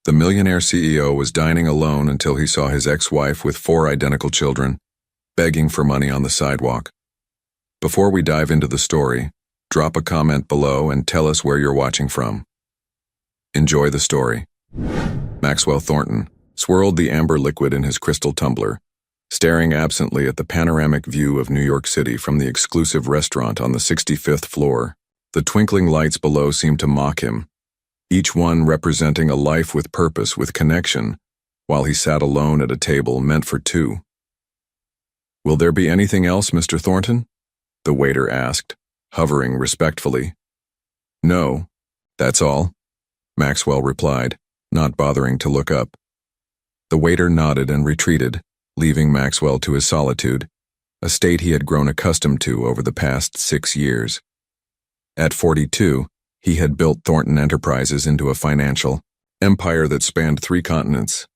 The millionaire CEO was dining alone until he saw his ex-wife with 4 identical children, begging for money on the sidewalk. Before we dive into the story, drop a comment below and tell us where you're watching from. Enjoy the story. Maxwell Thornton swirled the amber liquid in his crystal tumbler, staring absently at the panoramic view of New York City from the exclusive restaurant on the 65th floor. The twinkling lights below seemed to mock him, each one representing a life with purpose, with connection, while he sat alone at a table meant for 2. "Will there be anything else, Mr. Thornton?" the waiter asked, hovering respectfully. "No, that's all," Maxwell replied, not bothering to look up. The waiter nodded and retreated, leaving Maxwell to his solitude, a state he had grown accustomed to over the past 6 years. At 42, he had built Thornton Enterprises into a financial empire that spanned 3 continents.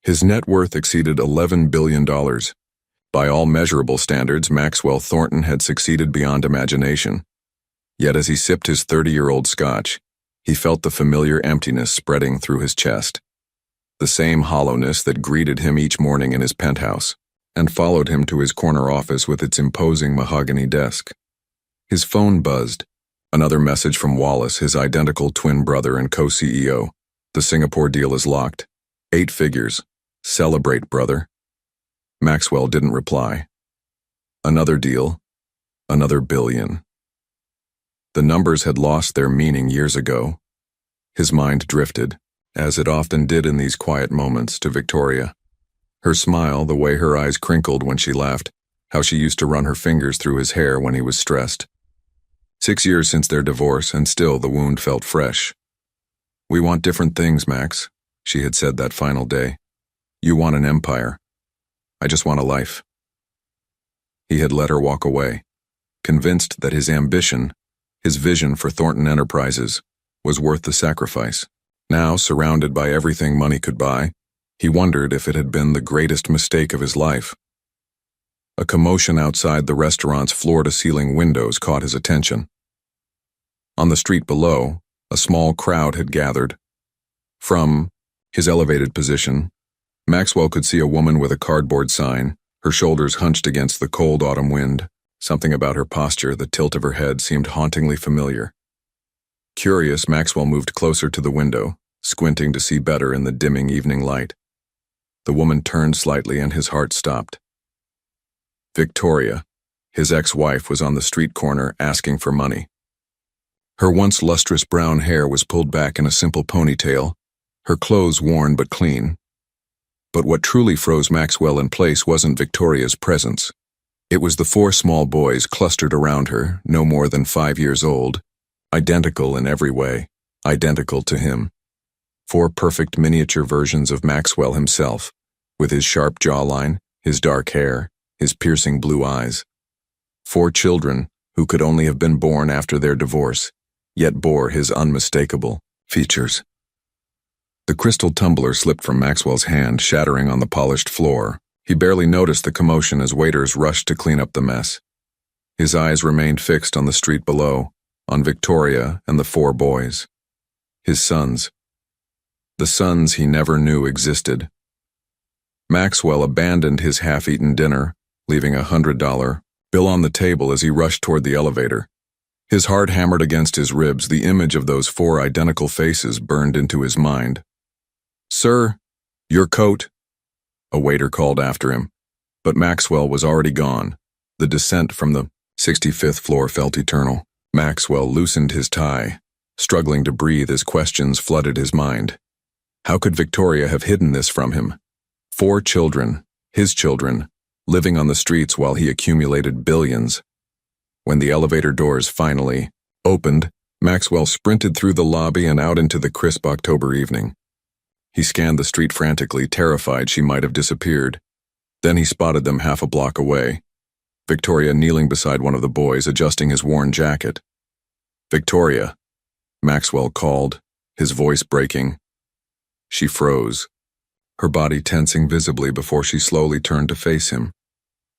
His net worth exceeded $11 billion. By all measurable standards, Maxwell Thornton had succeeded beyond imagination. Yet as he sipped his 30-year-old scotch, he felt the familiar emptiness spreading through his chest. The same hollowness that greeted him each morning in his penthouse and followed him to his corner office with its imposing mahogany desk. His phone buzzed. Another message from Wallace, his identical twin brother and co-CEO. "The Singapore deal is locked. 8 figures. Celebrate, brother." Maxwell didn't reply. Another deal. Another billion. The numbers had lost their meaning years ago. His mind drifted, as it often did in these quiet moments, to Victoria. Her smile, the way her eyes crinkled when she laughed, how she used to run her fingers through his hair when he was stressed. 6 years since their divorce, and still the wound felt fresh. "We want different things, Max," she had said that final day. "You want an empire. I just want a life." He had let her walk away, convinced that his ambition, his vision for Thornton Enterprises, was worth the sacrifice. Now, surrounded by everything money could buy, he wondered if it had been the greatest mistake of his life. A commotion outside the restaurant's floor-to-ceiling windows caught his attention. On the street below, a small crowd had gathered. From his elevated position, Maxwell could see a woman with a cardboard sign, her shoulders hunched against the cold autumn wind. Something about her posture, the tilt of her head, seemed hauntingly familiar. Curious, Maxwell moved closer to the window, squinting to see better in the dimming evening light. The woman turned slightly and his heart stopped. Victoria, his ex-wife, was on the street corner asking for money. Her once lustrous brown hair was pulled back in a simple ponytail, her clothes worn but clean. But what truly froze Maxwell in place wasn't Victoria's presence. It was the 4 small boys clustered around her, no more than 5 years old, identical in every way, identical to him. 4 perfect miniature versions of Maxwell himself, with his sharp jawline, his dark hair, his piercing blue eyes. 4 children who could only have been born after their divorce, yet bore his unmistakable features. The crystal tumbler slipped from Maxwell's hand, shattering on the polished floor. He barely noticed the commotion as waiters rushed to clean up the mess. His eyes remained fixed on the street below, on Victoria and the 4 boys. His sons. The sons he never knew existed. Maxwell abandoned his half-eaten dinner, leaving a $100 bill on the table as he rushed toward the elevator. His heart hammered against his ribs. The image of those 4 identical faces burned into his mind. "Sir, your coat," a waiter called after him, but Maxwell was already gone. The descent from the 65th floor felt eternal. Maxwell loosened his tie, struggling to breathe as questions flooded his mind. How could Victoria have hidden this from him? 4 children, his children, living on the streets while he accumulated billions. When the elevator doors finally opened, Maxwell sprinted through the lobby and out into the crisp October evening. He scanned the street frantically, terrified she might have disappeared. Then he spotted them half a block away. Victoria kneeling beside one of the boys, adjusting his worn jacket. "Victoria," Maxwell called, his voice breaking. She froze, her body tensing visibly before she slowly turned to face him.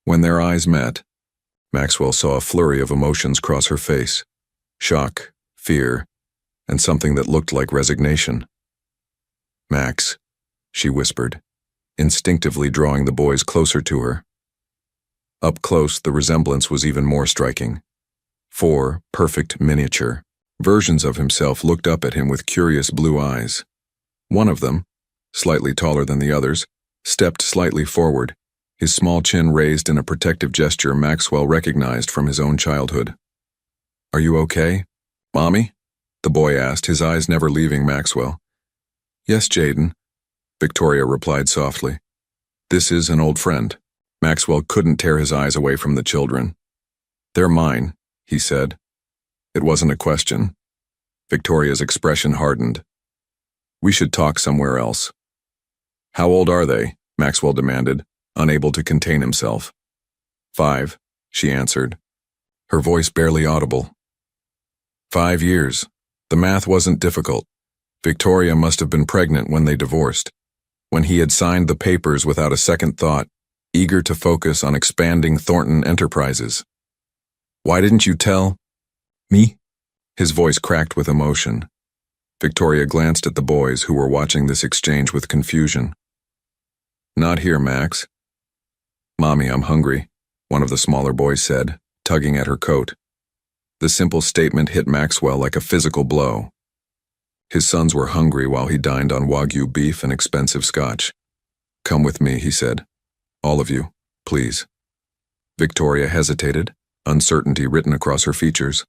When their eyes met, Maxwell saw a flurry of emotions cross her face: shock, fear, and something that looked like resignation. Max, she whispered, instinctively drawing the boys closer to her. Up close, the resemblance was even more striking. 4 perfect miniature versions of himself looked up at him with curious blue eyes. One of them, slightly taller than the others, stepped slightly forward, his small chin raised in a protective gesture Maxwell recognized from his own childhood. "Are you okay, Mommy?" the boy asked, his eyes never leaving Maxwell. "Yes, Jaden," Victoria replied softly. "This is an old friend." Maxwell couldn't tear his eyes away from the children. "They're mine," he said. It wasn't a question. Victoria's expression hardened. "We should talk somewhere else." "How old are they?" Maxwell demanded, unable to contain himself. 5, she answered, her voice barely audible. 5 years. The math wasn't difficult. Victoria must have been pregnant when they divorced, when he had signed the papers without a second thought, eager to focus on expanding Thornton Enterprises. "Why didn't you tell me?" His voice cracked with emotion. Victoria glanced at the boys who were watching this exchange with confusion. "Not here, Max." "Mommy, I'm hungry," one of the smaller boys said, tugging at her coat. The simple statement hit Maxwell like a physical blow. His sons were hungry while he dined on Wagyu beef and expensive scotch. "Come with me," he said. "All of you, please." Victoria hesitated, uncertainty written across her features.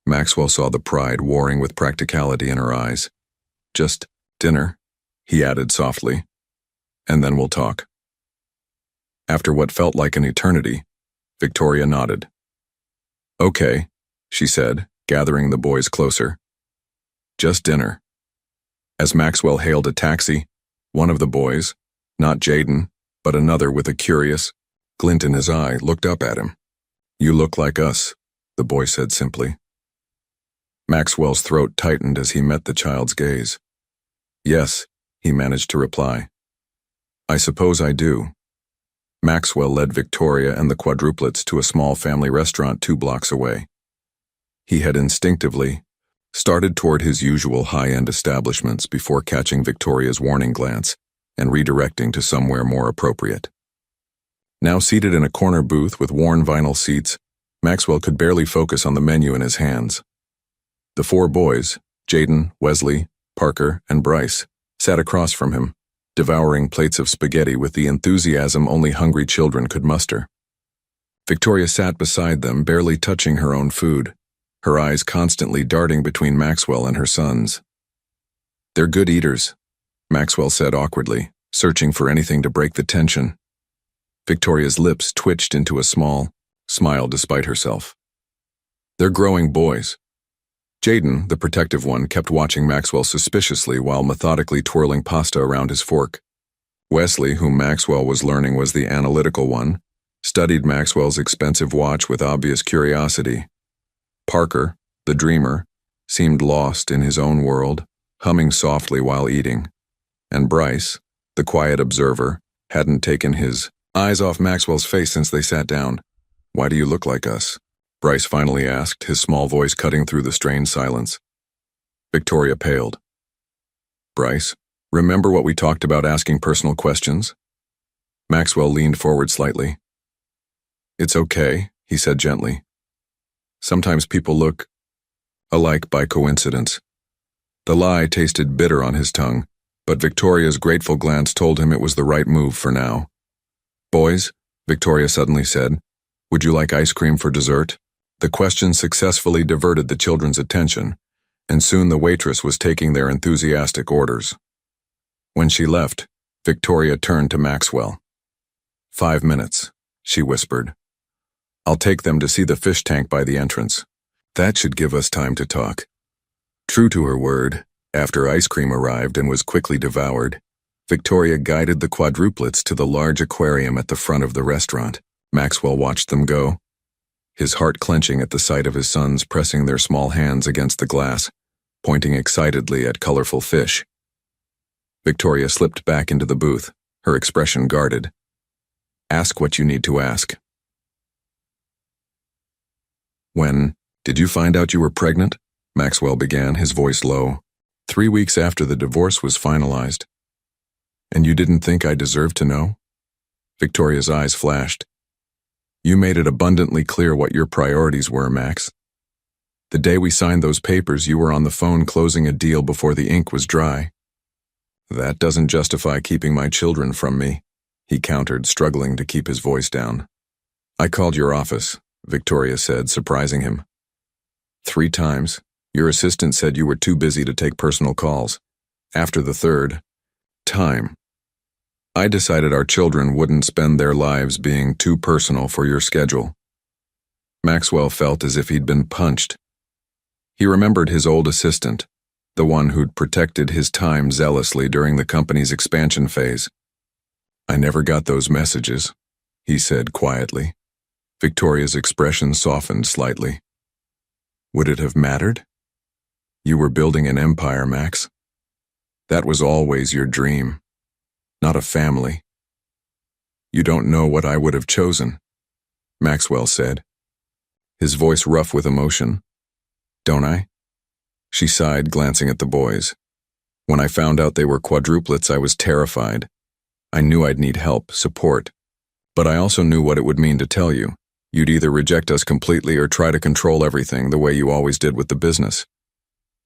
Maxwell saw the pride warring with practicality in her eyes. "Just dinner," he added softly, "and then we'll talk." After what felt like an eternity, Victoria nodded. "Okay," she said, gathering the boys closer. "Just dinner." As Maxwell hailed a taxi, one of the boys, not Jaden, but another with a curious glint in his eye, looked up at him. "You look like us," the boy said simply. Maxwell's throat tightened as he met the child's gaze. "Yes," he managed to reply. "I suppose I do." Maxwell led Victoria and the Quadruplets to a small family restaurant 2 blocks away. He had instinctively started toward his usual high-end establishments before catching Victoria's warning glance and redirecting to somewhere more appropriate. Now seated in a corner booth with worn vinyl seats, Maxwell could barely focus on the menu in his hands. The 4 boys, Jaden, Wesley, Parker, and Bryce, sat across from him, devouring plates of spaghetti with the enthusiasm only hungry children could muster. Victoria sat beside them, barely touching her own food, her eyes constantly darting between Maxwell and her sons. "They're good eaters," Maxwell said awkwardly, searching for anything to break the tension. Victoria's lips twitched into a small smile despite herself. "They're growing boys." Jaden, the protective one, kept watching Maxwell suspiciously while methodically twirling pasta around his fork. Wesley, whom Maxwell was learning was the analytical one, studied Maxwell's expensive watch with obvious curiosity. Parker, the dreamer, seemed lost in his own world, humming softly while eating. And Bryce, the quiet observer, hadn't taken his eyes off Maxwell's face since they sat down. "Why do you look like us?" Bryce finally asked, his small voice cutting through the strained silence. Victoria paled. "Bryce, remember what we talked about asking personal questions?" Maxwell leaned forward slightly. "It's okay," he said gently. "Sometimes people look alike by coincidence." The lie tasted bitter on his tongue, but Victoria's grateful glance told him it was the right move for now. "Boys," Victoria suddenly said, "would you like ice cream for dessert?" The question successfully diverted the children's attention, and soon the waitress was taking their enthusiastic orders. When she left, Victoria turned to Maxwell. 5 minutes, she whispered. "I'll take them to see the fish tank by the entrance. That should give us time to talk." True to her word, after ice cream arrived and was quickly devoured, Victoria guided the Quadruplets to the large aquarium at the front of the restaurant. Maxwell watched them go, his heart clenching at the sight of his sons pressing their small hands against the glass, pointing excitedly at colorful fish. Victoria slipped back into the booth, her expression guarded. "Ask what you need to ask." "When did you find out you were pregnant?" Maxwell began, his voice low. 3 weeks after the divorce was finalized. And you didn't think I deserved to know? Victoria's eyes flashed. You made it abundantly clear what your priorities were, Max. The day we signed those papers, you were on the phone closing a deal before the ink was dry. That doesn't justify keeping my children from me, he countered, struggling to keep his voice down. I called your office, Victoria said, surprising him. 3 times. Your assistant said you were too busy to take personal calls. After the 3rd time, I decided our children wouldn't spend their lives being too personal for your schedule. Maxwell felt as if he'd been punched. He remembered his old assistant, the one who'd protected his time zealously during the company's expansion phase. I never got those messages, he said quietly. Victoria's expression softened slightly. Would it have mattered? You were building an empire, Max. That was always your dream, not a family. You don't know what I would have chosen, Maxwell said, his voice rough with emotion. Don't I? She sighed, glancing at the boys. When I found out they were quadruplets, I was terrified. I knew I'd need help, support, but I also knew what it would mean to tell you. You'd either reject us completely or try to control everything the way you always did with the business.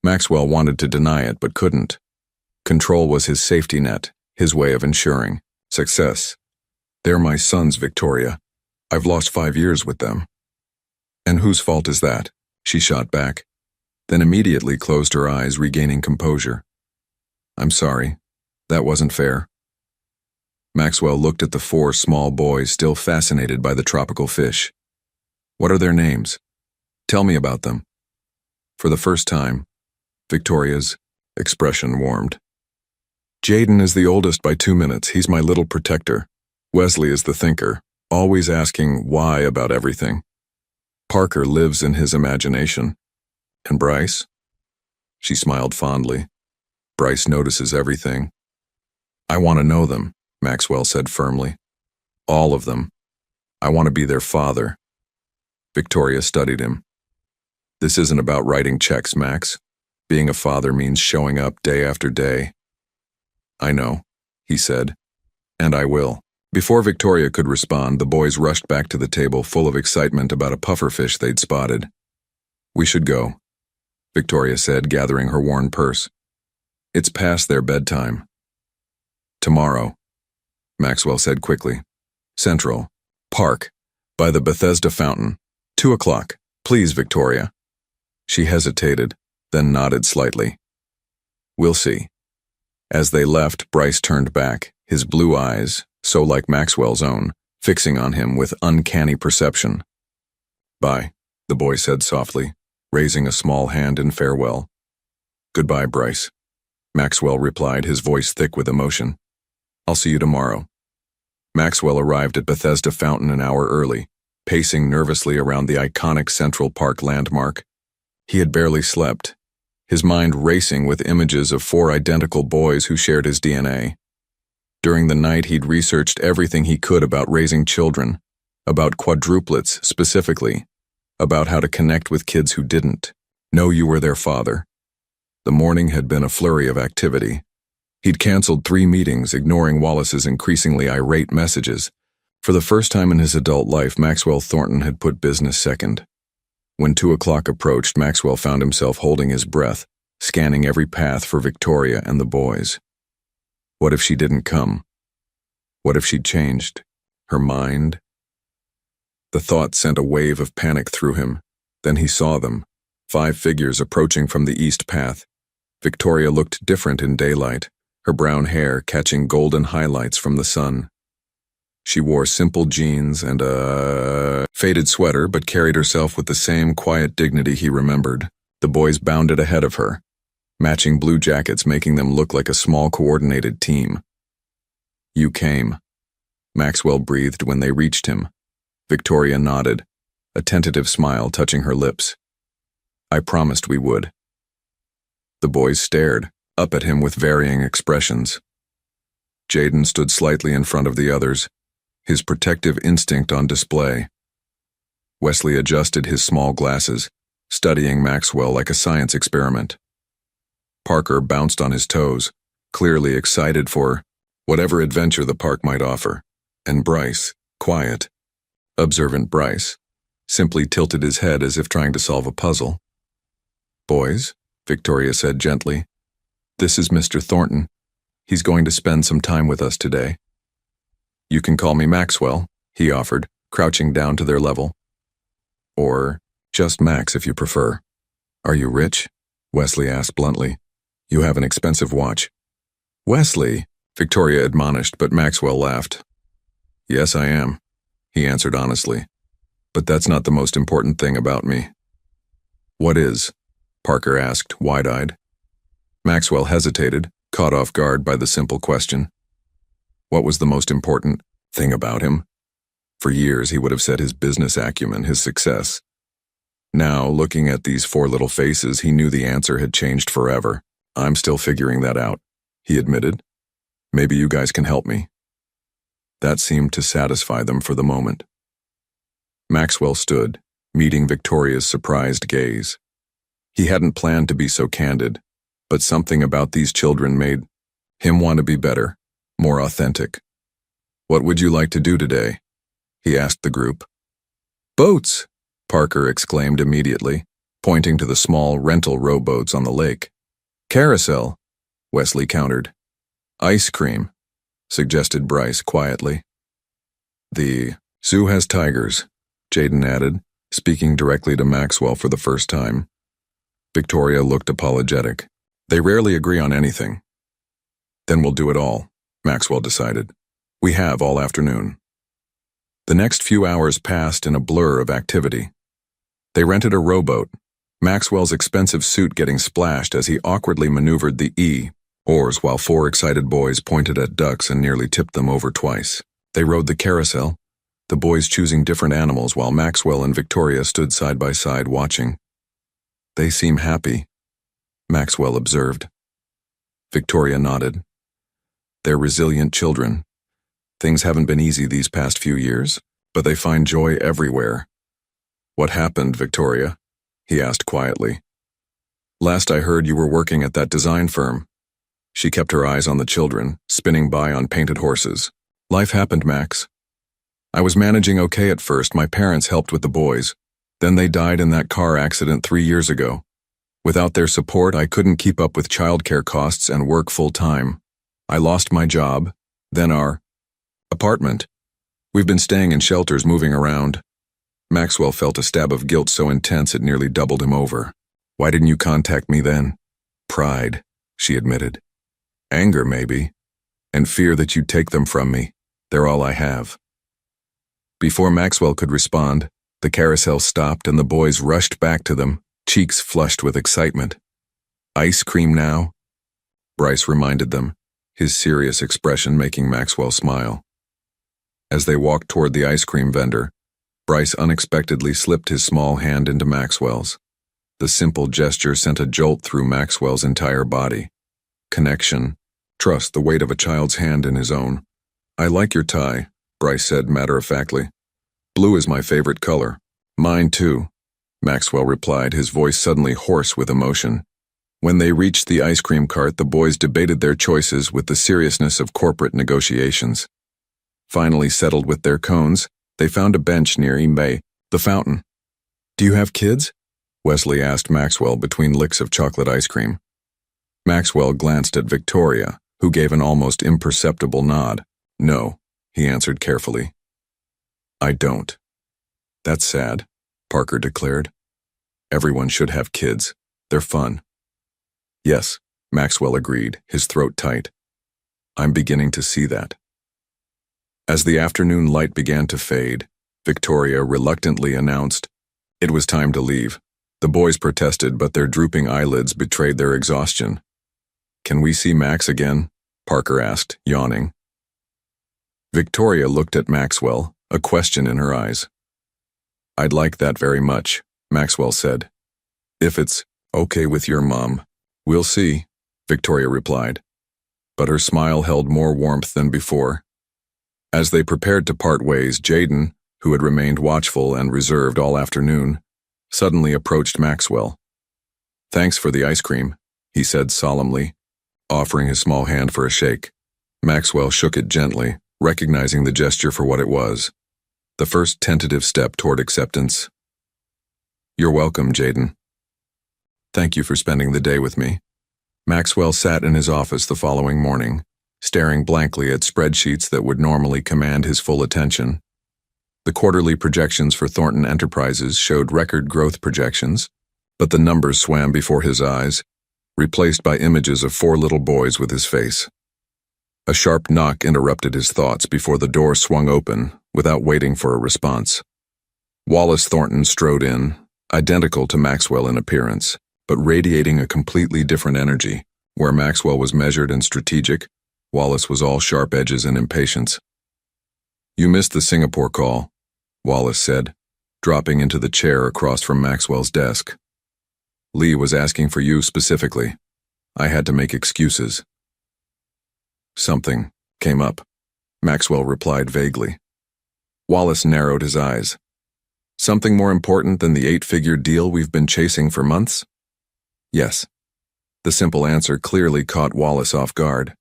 Maxwell wanted to deny it, but couldn't. Control was his safety net, his way of ensuring success. They're my sons, Victoria. I've lost 5 years with them. And whose fault is that? She shot back, then immediately closed her eyes, regaining composure. I'm sorry. That wasn't fair. Maxwell looked at the 4 small boys, still fascinated by the tropical fish. What are their names? Tell me about them. For the first time, Victoria's expression warmed. Jaden is the oldest by 2 minutes. He's my little protector. Wesley is the thinker, always asking why about everything. Parker lives in his imagination. And Bryce? She smiled fondly. Bryce notices everything. I want to know them, Maxwell said firmly. All of them. I want to be their father. Victoria studied him. This isn't about writing checks, Max. Being a father means showing up day after day. I know, he said. And I will. Before Victoria could respond, the boys rushed back to the table, full of excitement about a pufferfish they'd spotted. We should go, Victoria said, gathering her worn purse. It's past their bedtime. Tomorrow, Maxwell said quickly. Central Park, by the Bethesda fountain. 2 o'clock. Please, Victoria. She hesitated, then nodded slightly. We'll see. As they left, Bryce turned back, his blue eyes, so like Maxwell's own, fixing on him with uncanny perception. Bye, the boy said softly, raising a small hand in farewell. Goodbye, Bryce, Maxwell replied, his voice thick with emotion. I'll see you tomorrow. Maxwell arrived at Bethesda Fountain an hour early, pacing nervously around the iconic Central Park landmark. He had barely slept, his mind racing with images of 4 identical boys who shared his DNA. During the night, he'd researched everything he could about raising children, about quadruplets specifically, about how to connect with kids who didn't know you were their father. The morning had been a flurry of activity. He'd canceled 3 meetings, ignoring Wallace's increasingly irate messages. For the first time in his adult life, Maxwell Thornton had put business second. When 2 o'clock approached, Maxwell found himself holding his breath, scanning every path for Victoria and the boys. What if she didn't come? What if she'd changed? Her mind? The thought sent a wave of panic through him. Then he saw them, 5 figures approaching from the east path. Victoria looked different in daylight, her brown hair catching golden highlights from the sun. She wore simple jeans and a faded sweater, but carried herself with the same quiet dignity he remembered. The boys bounded ahead of her, matching blue jackets making them look like a small coordinated team. You came, Maxwell breathed when they reached him. Victoria nodded, a tentative smile touching her lips. I promised we would. The boys stared, up at him with varying expressions. Jaden stood slightly in front of the others, his protective instinct on display. Wesley adjusted his small glasses, studying Maxwell like a science experiment. Parker bounced on his toes, clearly excited for whatever adventure the park might offer. And Bryce, quiet, observant Bryce, simply tilted his head as if trying to solve a puzzle. "Boys," Victoria said gently, "this is Mr. Thornton. He's going to spend some time with us today." "You can call me Maxwell," he offered, crouching down to their level. "Or just Max if you prefer." "Are you rich?" Wesley asked bluntly. "You have an expensive watch." "Wesley," Victoria admonished, but Maxwell laughed. "Yes, I am," he answered honestly. "But that's not the most important thing about me." "What is?" Parker asked, wide-eyed. Maxwell hesitated, caught off guard by the simple question. What was the most important thing about him? For years, he would have said his business acumen, his success. Now, looking at these four little faces, he knew the answer had changed forever. "I'm still figuring that out," he admitted. "Maybe you guys can help me." That seemed to satisfy them for the moment. Maxwell stood, meeting Victoria's surprised gaze. He hadn't planned to be so candid, but something about these children made him want to be better, more authentic. "What would you like to do today?" he asked the group. "Boats!" Parker exclaimed immediately, pointing to the small rental rowboats on the lake. "Carousel," Wesley countered. "Ice cream," suggested Bryce quietly. "The zoo has tigers," Jaden added, speaking directly to Maxwell for the first time. Victoria looked apologetic. "They rarely agree on anything." "Then we'll do it all," Maxwell decided. "We have all afternoon." The next few hours passed in a blur of activity. They rented a rowboat, Maxwell's expensive suit getting splashed as he awkwardly maneuvered the oars while four excited boys pointed at ducks and nearly tipped them over twice. They rode the carousel, the boys choosing different animals while Maxwell and Victoria stood side by side watching. "They seem happy," Maxwell observed. Victoria nodded. "They're resilient children. Things haven't been easy these past few years, but they find joy everywhere." "What happened, Victoria?" he asked quietly. "Last I heard you were working at that design firm." She kept her eyes on the children, spinning by on painted horses. "Life happened, Max. I was managing okay at first. My parents helped with the boys. Then they died in that car accident 3 years ago. Without their support, I couldn't keep up with childcare costs and work full-time. I lost my job, then our apartment. We've been staying in shelters, moving around." Maxwell felt a stab of guilt so intense it nearly doubled him over. "Why didn't you contact me then?" "Pride," she admitted. "Anger, maybe. And fear that you'd take them from me. They're all I have." Before Maxwell could respond, the carousel stopped and the boys rushed back to them, cheeks flushed with excitement. "Ice cream now?" Bryce reminded them, his serious expression making Maxwell smile. As they walked toward the ice cream vendor, Bryce unexpectedly slipped his small hand into Maxwell's. The simple gesture sent a jolt through Maxwell's entire body. Connection, trust, the weight of a child's hand in his own. "I like your tie," Bryce said matter-of-factly. "Blue is my favorite color." "Mine too," Maxwell replied, his voice suddenly hoarse with emotion. When they reached the ice cream cart, the boys debated their choices with the seriousness of corporate negotiations. Finally settled with their cones, they found a bench near the fountain. "Do you have kids?" Wesley asked Maxwell between licks of chocolate ice cream. Maxwell glanced at Victoria, who gave an almost imperceptible nod. "No," he answered carefully. "I don't." "That's sad," Parker declared. "Everyone should have kids. They're fun." "Yes," Maxwell agreed, his throat tight. "I'm beginning to see that." As the afternoon light began to fade, Victoria reluctantly announced it was time to leave. The boys protested, but their drooping eyelids betrayed their exhaustion. "Can we see Max again?" Parker asked, yawning. Victoria looked at Maxwell, a question in her eyes. "I'd like that very much," Maxwell said. "If it's okay with your mom." "We'll see," Victoria replied. But her smile held more warmth than before. As they prepared to part ways, Jaden, who had remained watchful and reserved all afternoon, suddenly approached Maxwell. "Thanks for the ice cream," he said solemnly, offering his small hand for a shake. Maxwell shook it gently, recognizing the gesture for what it was. The first tentative step toward acceptance. You're welcome, Jaden. Thank you for spending the day with me. Maxwell sat in his office the following morning, staring blankly at spreadsheets that would normally command his full attention. The quarterly projections for Thornton Enterprises showed record growth projections, but the numbers swam before his eyes, replaced by images of 4 little boys with his face. A sharp knock interrupted his thoughts before the door swung open, without waiting for a response. Wallace Thornton strode in, identical to Maxwell in appearance, but radiating a completely different energy. Where Maxwell was measured and strategic, Wallace was all sharp edges and impatience. You missed the Singapore call, Wallace said, dropping into the chair across from Maxwell's desk. Lee was asking for you specifically. I had to make excuses. Something came up, Maxwell replied vaguely. Wallace narrowed his eyes. Something more important than the 8-figure deal we've been chasing for months? Yes. The simple answer clearly caught Wallace off guard.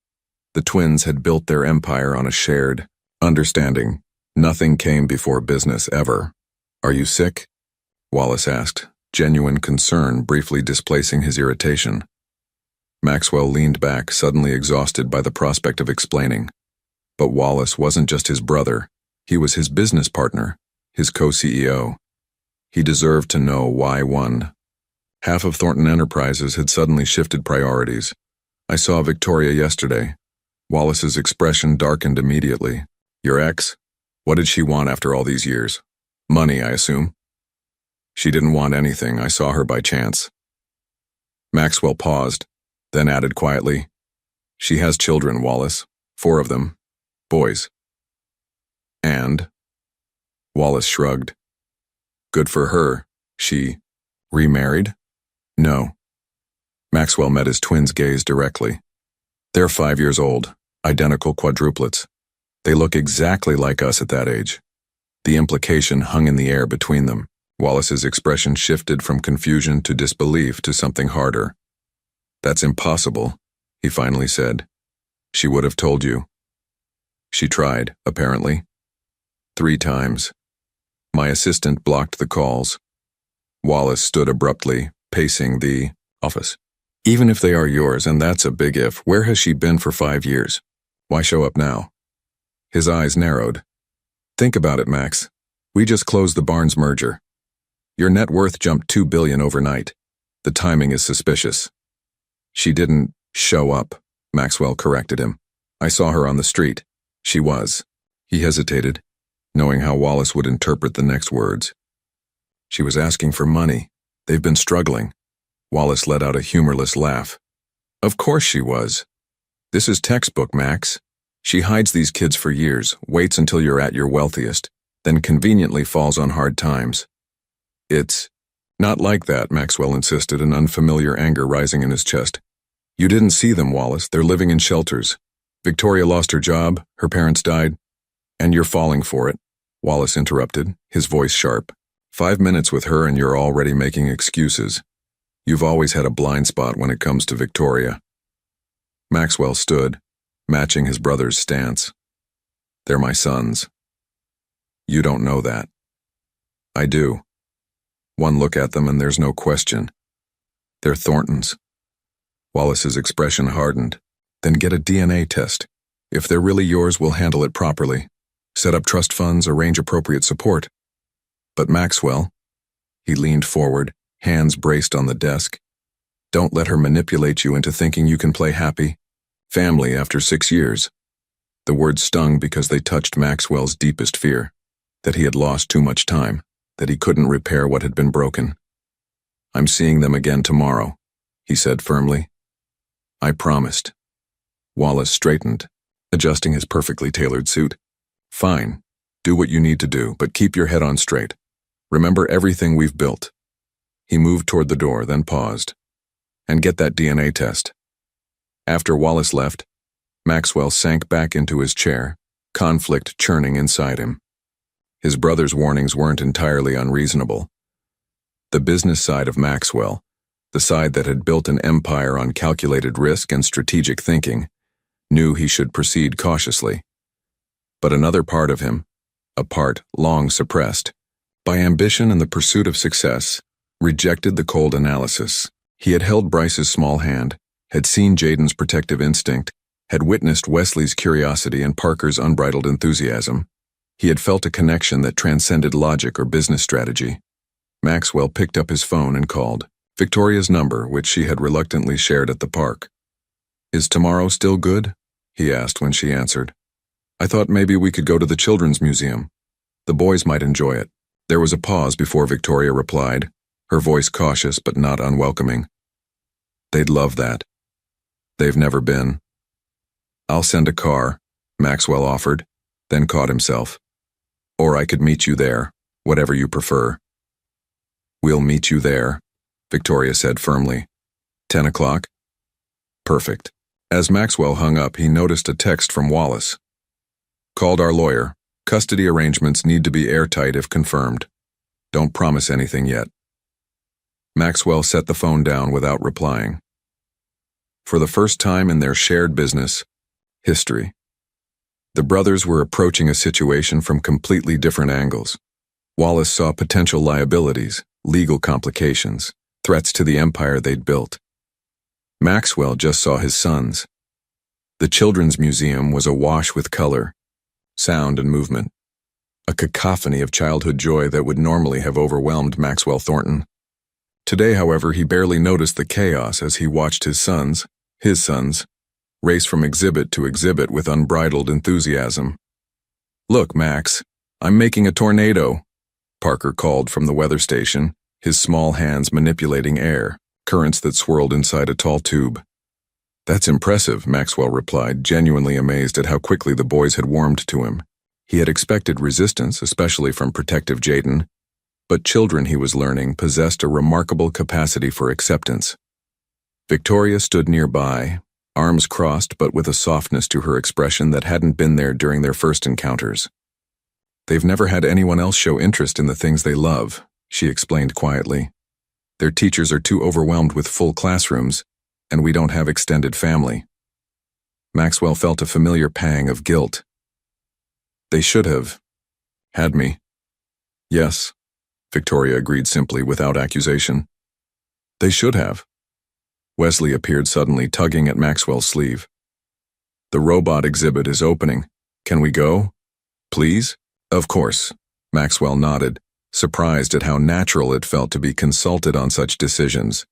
The twins had built their empire on a shared understanding. Nothing came before business ever. Are you sick? Wallace asked, genuine concern briefly displacing his irritation. Maxwell leaned back, suddenly exhausted by the prospect of explaining. But Wallace wasn't just his brother. He was his business partner, his co-CEO. He deserved to know why one. Half of Thornton Enterprises had suddenly shifted priorities. I saw Victoria yesterday. Wallace's expression darkened immediately. Your ex? What did she want after all these years? Money, I assume. She didn't want anything. I saw her by chance. Maxwell paused, then added quietly, She has children, Wallace. 4 of them. Boys. And? Wallace shrugged. Good for her. She remarried? No. Maxwell met his twins' gaze directly. They're 5 years old, identical quadruplets. They look exactly like us at that age. The implication hung in the air between them. Wallace's expression shifted from confusion to disbelief to something harder. That's impossible, he finally said. She would have told you. She tried, apparently. 3 times. My assistant blocked the calls. Wallace stood abruptly, pacing the office. Even if they are yours, and that's a big if, where has she been for 5 years? Why show up now? His eyes narrowed. Think about it, Max. We just closed the Barnes merger. Your net worth jumped $2 billion overnight. The timing is suspicious. She didn't show up, Maxwell corrected him. I saw her on the street. She was. He hesitated, knowing how Wallace would interpret the next words. She was asking for money. They've been struggling. Wallace let out a humorless laugh. Of course she was. This is textbook, Max. She hides these kids for years, waits until you're at your wealthiest, then conveniently falls on hard times. It's not like that, Maxwell insisted, an unfamiliar anger rising in his chest. You didn't see them, Wallace. They're living in shelters. Victoria lost her job, her parents died, and you're falling for it, Wallace interrupted, his voice sharp. 5 minutes with her and you're already making excuses. You've always had a blind spot when it comes to Victoria. Maxwell stood, matching his brother's stance. They're my sons. You don't know that. I do. One look at them and there's no question. They're Thorntons. Wallace's expression hardened. Then get a DNA test. If they're really yours, we'll handle it properly. Set up trust funds, arrange appropriate support. But Maxwell, he leaned forward, hands braced on the desk. Don't let her manipulate you into thinking you can play happy family after 6 years. The words stung because they touched Maxwell's deepest fear, that he had lost too much time, that he couldn't repair what had been broken. I'm seeing them again tomorrow, he said firmly. I promised. Wallace straightened, adjusting his perfectly tailored suit. Fine. Do what you need to do, but keep your head on straight. Remember everything we've built. He moved toward the door, then paused. And get that DNA test. After Wallace left, Maxwell sank back into his chair, conflict churning inside him. His brother's warnings weren't entirely unreasonable. The business side of Maxwell, The side that had built an empire on calculated risk and strategic thinking, knew he should proceed cautiously. But another part of him, a part long suppressed by ambition and the pursuit of success, rejected the cold analysis. He had held Bryce's small hand, had seen Jaden's protective instinct, had witnessed Wesley's curiosity and Parker's unbridled enthusiasm. He had felt a connection that transcended logic or business strategy. Maxwell picked up his phone and called Victoria's number, which she had reluctantly shared at the park. "Is tomorrow still good?" he asked when she answered. "I thought maybe we could go to the Children's Museum. The boys might enjoy it." There was a pause before Victoria replied, her voice cautious but not unwelcoming. "They'd love that. They've never been." "I'll send a car," Maxwell offered, then caught himself. "Or I could meet you there, whatever you prefer." "We'll meet you there," Victoria said firmly. 10 o'clock? Perfect. As Maxwell hung up, he noticed a text from Wallace. "Called our lawyer. Custody arrangements need to be airtight if confirmed. Don't promise anything yet." Maxwell set the phone down without replying. For the first time in their shared business, history, the brothers were approaching a situation from completely different angles. Wallace saw potential liabilities, legal complications, threats to the empire they'd built. Maxwell just saw his sons. The Children's Museum was awash with color, sound and movement, a cacophony of childhood joy that would normally have overwhelmed Maxwell Thornton. Today, however, he barely noticed the chaos as he watched his sons, race from exhibit to exhibit with unbridled enthusiasm. "Look, Max, I'm making a tornado," Parker called from the weather station, his small hands manipulating air, currents that swirled inside a tall tube. "That's impressive," Maxwell replied, genuinely amazed at how quickly the boys had warmed to him. He had expected resistance, especially from protective Jaden, but children, he was learning, possessed a remarkable capacity for acceptance. Victoria stood nearby, arms crossed but with a softness to her expression that hadn't been there during their first encounters. "They've never had anyone else show interest in the things they love," she explained quietly. "Their teachers are too overwhelmed with full classrooms, and we don't have extended family." Maxwell felt a familiar pang of guilt. "They should have had me." "Yes," Victoria agreed simply, without accusation. "They should have." Wesley appeared suddenly, tugging at Maxwell's sleeve. "The robot exhibit is opening. Can we go? Please?" "Of course," Maxwell nodded, surprised at how natural it felt to be consulted on such decisions.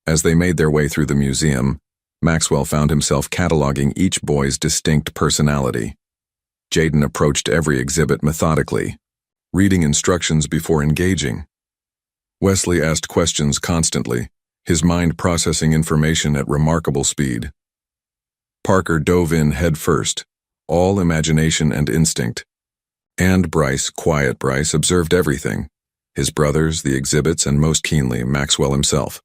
As they made their way through the museum, Maxwell found himself cataloging each boy's distinct personality. Jaden approached every exhibit methodically, reading instructions before engaging. Wesley asked questions constantly, his mind processing information at remarkable speed. Parker dove in head first, all imagination and instinct. And Bryce, quiet Bryce, observed everything, his brothers, the exhibits, and most keenly, Maxwell himself.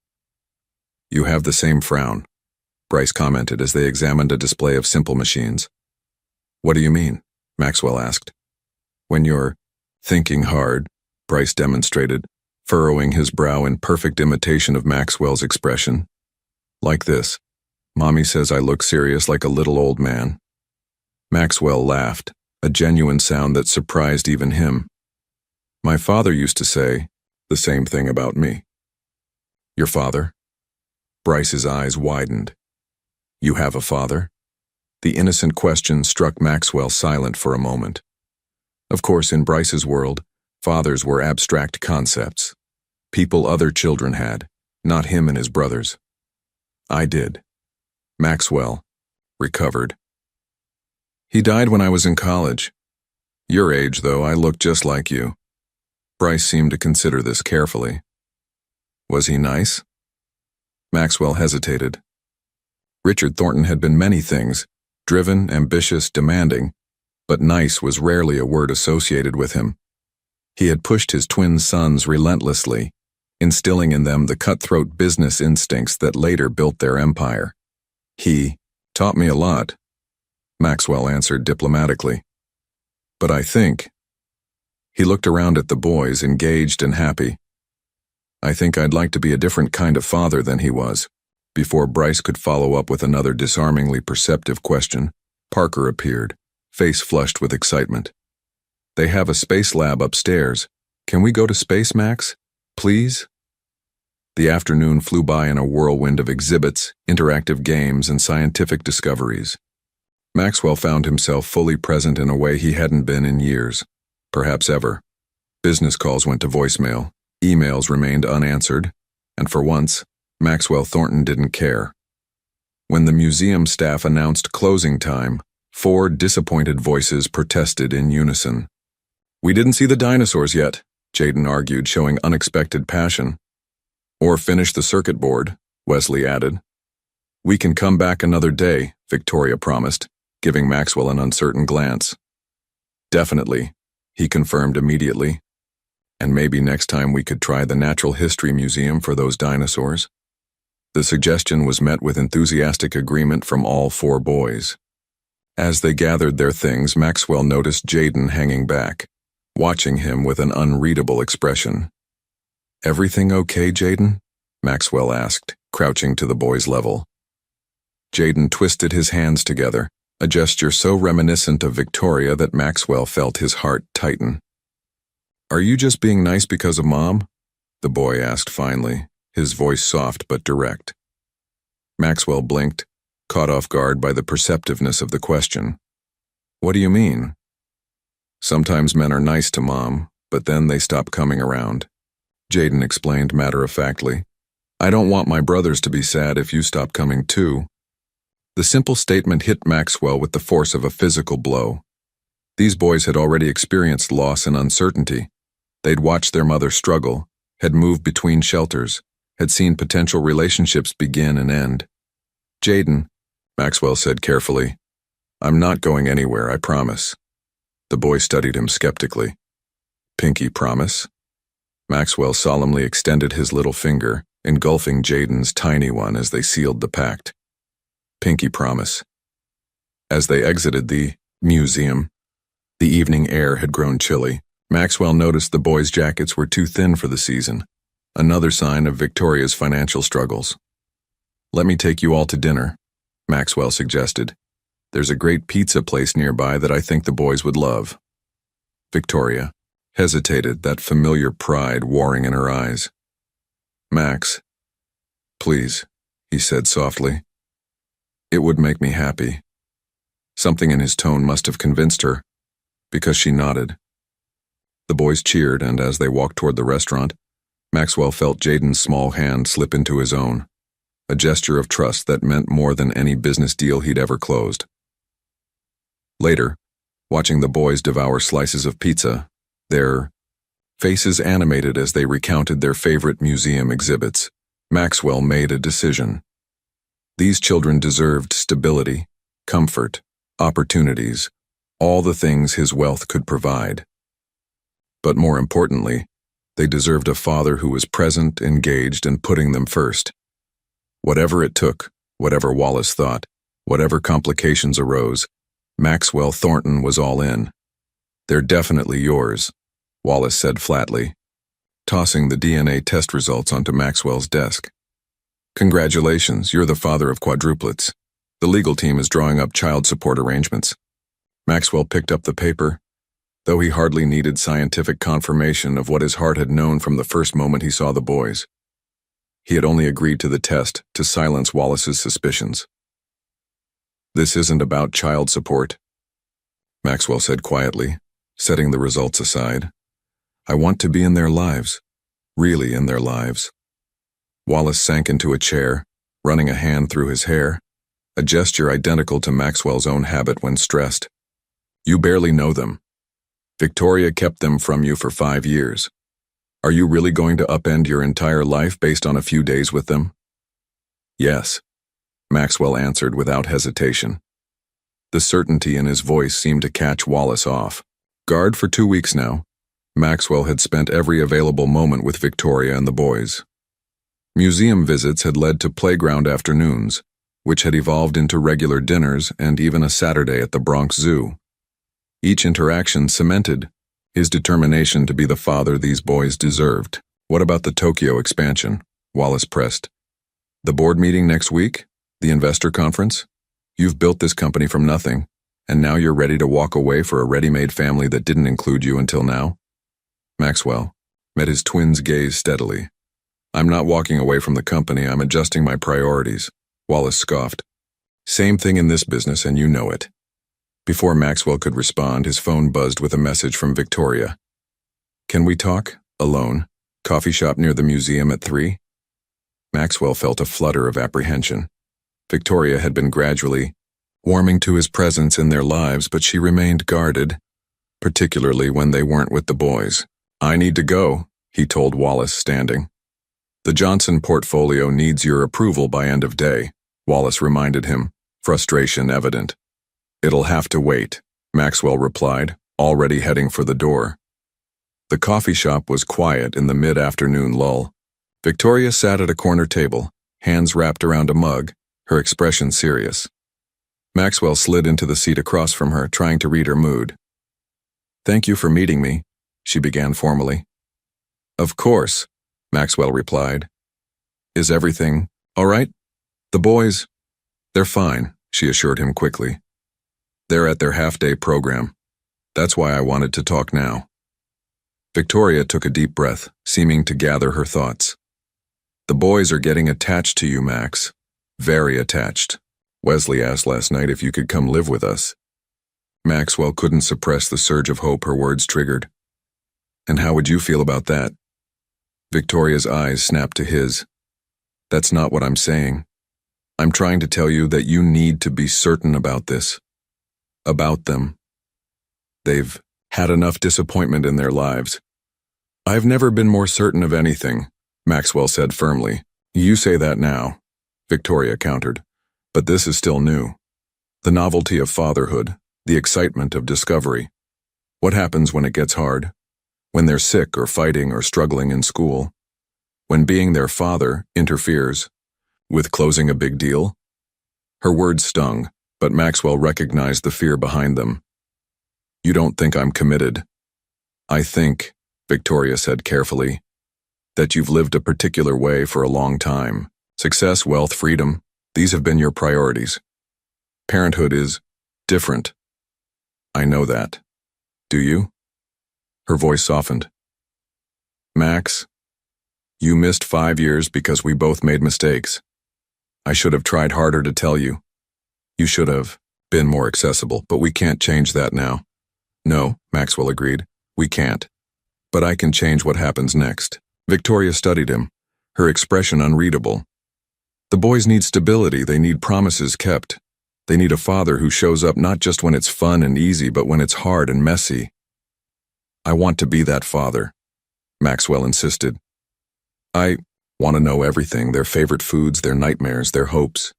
"You have the same frown," Bryce commented as they examined a display of simple machines. "What do you mean?" Maxwell asked. "When you're thinking hard," Bryce demonstrated, furrowing his brow in perfect imitation of Maxwell's expression. "Like this. Mommy says I look serious like a little old man." Maxwell laughed, a genuine sound that surprised even him. "My father used to say the same thing about me." "Your father?" Bryce's eyes widened. "You have a father?" The innocent question struck Maxwell silent for a moment. Of course, in Bryce's world, fathers were abstract concepts. People other children had, not him and his brothers. "I did." Maxwell recovered. "He died when I was in college. Your age, though, I look just like you." Bryce seemed to consider this carefully. "Was he nice?" Maxwell hesitated. Richard Thornton had been many things, driven, ambitious, demanding, but nice was rarely a word associated with him. He had pushed his twin sons relentlessly, instilling in them the cutthroat business instincts that later built their empire. "He taught me a lot," Maxwell answered diplomatically. "But I think—" He looked around at the boys, engaged and happy. I think I'd like to be a different kind of father than he was. Before Bryce could follow up with another disarmingly perceptive question, Parker appeared, face flushed with excitement. They have a space lab upstairs. Can we go to space, Max? Please? The afternoon flew by in a whirlwind of exhibits, interactive games, and scientific discoveries. Maxwell found himself fully present in a way he hadn't been in years, perhaps ever. Business calls went to voicemail, emails remained unanswered, and for once, Maxwell Thornton didn't care. When the museum staff announced closing time, 4 disappointed voices protested in unison. "We didn't see the dinosaurs yet," Jaden argued, showing unexpected passion. "Or finish the circuit board," Wesley added. "We can come back another day," Victoria promised, giving Maxwell an uncertain glance. "Definitely," he confirmed immediately. "And maybe next time we could try the Natural History Museum for those dinosaurs." The suggestion was met with enthusiastic agreement from all 4 boys. As they gathered their things, Maxwell noticed Jaden hanging back, watching him with an unreadable expression. "Everything okay, Jaden?" Maxwell asked, crouching to the boy's level. Jaden twisted his hands together, a gesture so reminiscent of Victoria that Maxwell felt his heart tighten. "Are you just being nice because of Mom?" the boy asked finally, his voice soft but direct. Maxwell blinked, caught off guard by the perceptiveness of the question. "What do you mean?" "Sometimes men are nice to Mom, but then they stop coming around," Jaden explained matter-of-factly. "I don't want my brothers to be sad if you stop coming too." The simple statement hit Maxwell with the force of a physical blow. These boys had already experienced loss and uncertainty. They'd watched their mother struggle, had moved between shelters, had seen potential relationships begin and end. "Jaden," Maxwell said carefully, "I'm not going anywhere, I promise." The boy studied him skeptically. "Pinky promise?" Maxwell solemnly extended his little finger, engulfing Jaden's tiny one as they sealed the pact. "Pinky promise." As they exited the museum, the evening air had grown chilly. Maxwell noticed the boys' jackets were too thin for the season, another sign of Victoria's financial struggles. "Let me take you all to dinner," Maxwell suggested. "There's a great pizza place nearby that I think the boys would love." Victoria hesitated, that familiar pride warring in her eyes. "Max, please," he said softly. "It would make me happy." Something in his tone must have convinced her, because she nodded. The boys cheered, and as they walked toward the restaurant, Maxwell felt Jaden's small hand slip into his own, a gesture of trust that meant more than any business deal he'd ever closed. Later, watching the boys devour slices of pizza, their faces animated as they recounted their favorite museum exhibits, Maxwell made a decision. These children deserved stability, comfort, opportunities, all the things his wealth could provide. But more importantly, they deserved a father who was present, engaged, and putting them first. Whatever it took, whatever Wallace thought, whatever complications arose, Maxwell Thornton was all in. "They're definitely yours," Wallace said flatly, tossing the DNA test results onto Maxwell's desk. "Congratulations, you're the father of quadruplets. The legal team is drawing up child support arrangements." Maxwell picked up the paper, though he hardly needed scientific confirmation of what his heart had known from the first moment he saw the boys. He had only agreed to the test to silence Wallace's suspicions. "This isn't about child support," Maxwell said quietly, setting the results aside. "I want to be in their lives, really in their lives." Wallace sank into a chair, running a hand through his hair, a gesture identical to Maxwell's own habit when stressed. "You barely know them. Victoria kept them from you for 5 years. Are you really going to upend your entire life based on a few days with them?" "Yes," Maxwell answered without hesitation. The certainty in his voice seemed to catch Wallace off. Guard for 2 weeks now, Maxwell had spent every available moment with Victoria and the boys. Museum visits had led to playground afternoons, which had evolved into regular dinners and even a Saturday at the Bronx Zoo. Each interaction cemented his determination to be the father these boys deserved. What about the Tokyo expansion? Wallace pressed. The board meeting next week? The investor conference? You've built this company from nothing, and now you're ready to walk away for a ready-made family that didn't include you until now? Maxwell met his twin's gaze steadily. I'm not walking away from the company, I'm adjusting my priorities, Wallace scoffed. Same thing in this business, and you know it. Before Maxwell could respond, his phone buzzed with a message from Victoria. Can we talk? Alone. Coffee shop near the museum at 3? Maxwell felt a flutter of apprehension. Victoria had been gradually warming to his presence in their lives, but she remained guarded, particularly when they weren't with the boys. I need to go, he told Wallace, standing. The Johnson portfolio needs your approval by end of day, Wallace reminded him, frustration evident. It'll have to wait, Maxwell replied, already heading for the door. The coffee shop was quiet in the mid-afternoon lull. Victoria sat at a corner table, hands wrapped around a mug, her expression serious. Maxwell slid into the seat across from her, trying to read her mood. Thank you for meeting me, she began formally. Of course, Maxwell replied. Is everything all right? The boys, they're fine, she assured him quickly. They're at their half-day program. That's why I wanted to talk now. Victoria took a deep breath, seeming to gather her thoughts. The boys are getting attached to you, Max. Very attached. Wesley asked last night if you could come live with us. Maxwell couldn't suppress the surge of hope her words triggered. And how would you feel about that? Victoria's eyes snapped to his. That's not what I'm saying. I'm trying to tell you that you need to be certain about this. About them. They've had enough disappointment in their lives. I've never been more certain of anything, Maxwell said firmly. You say that now, Victoria countered. But this is still new. The novelty of fatherhood, the excitement of discovery. What happens when it gets hard? When they're sick or fighting or struggling in school? When being their father interferes with closing a big deal? Her words stung, but Maxwell recognized the fear behind them. You don't think I'm committed? I think, Victoria said carefully, that you've lived a particular way for a long time. Success, wealth, freedom, these have been your priorities. Parenthood is different. I know that. Do you? Her voice softened. Max, you missed 5 years because we both made mistakes. I should have tried harder to tell you. You should have been more accessible, but we can't change that now. No, Maxwell agreed. We can't. But I can change what happens next. Victoria studied him, her expression unreadable. The boys need stability, they need promises kept. They need a father who shows up not just when it's fun and easy, but when it's hard and messy. I want to be that father, Maxwell insisted. I want to know everything, their favorite foods, their nightmares, their hopes.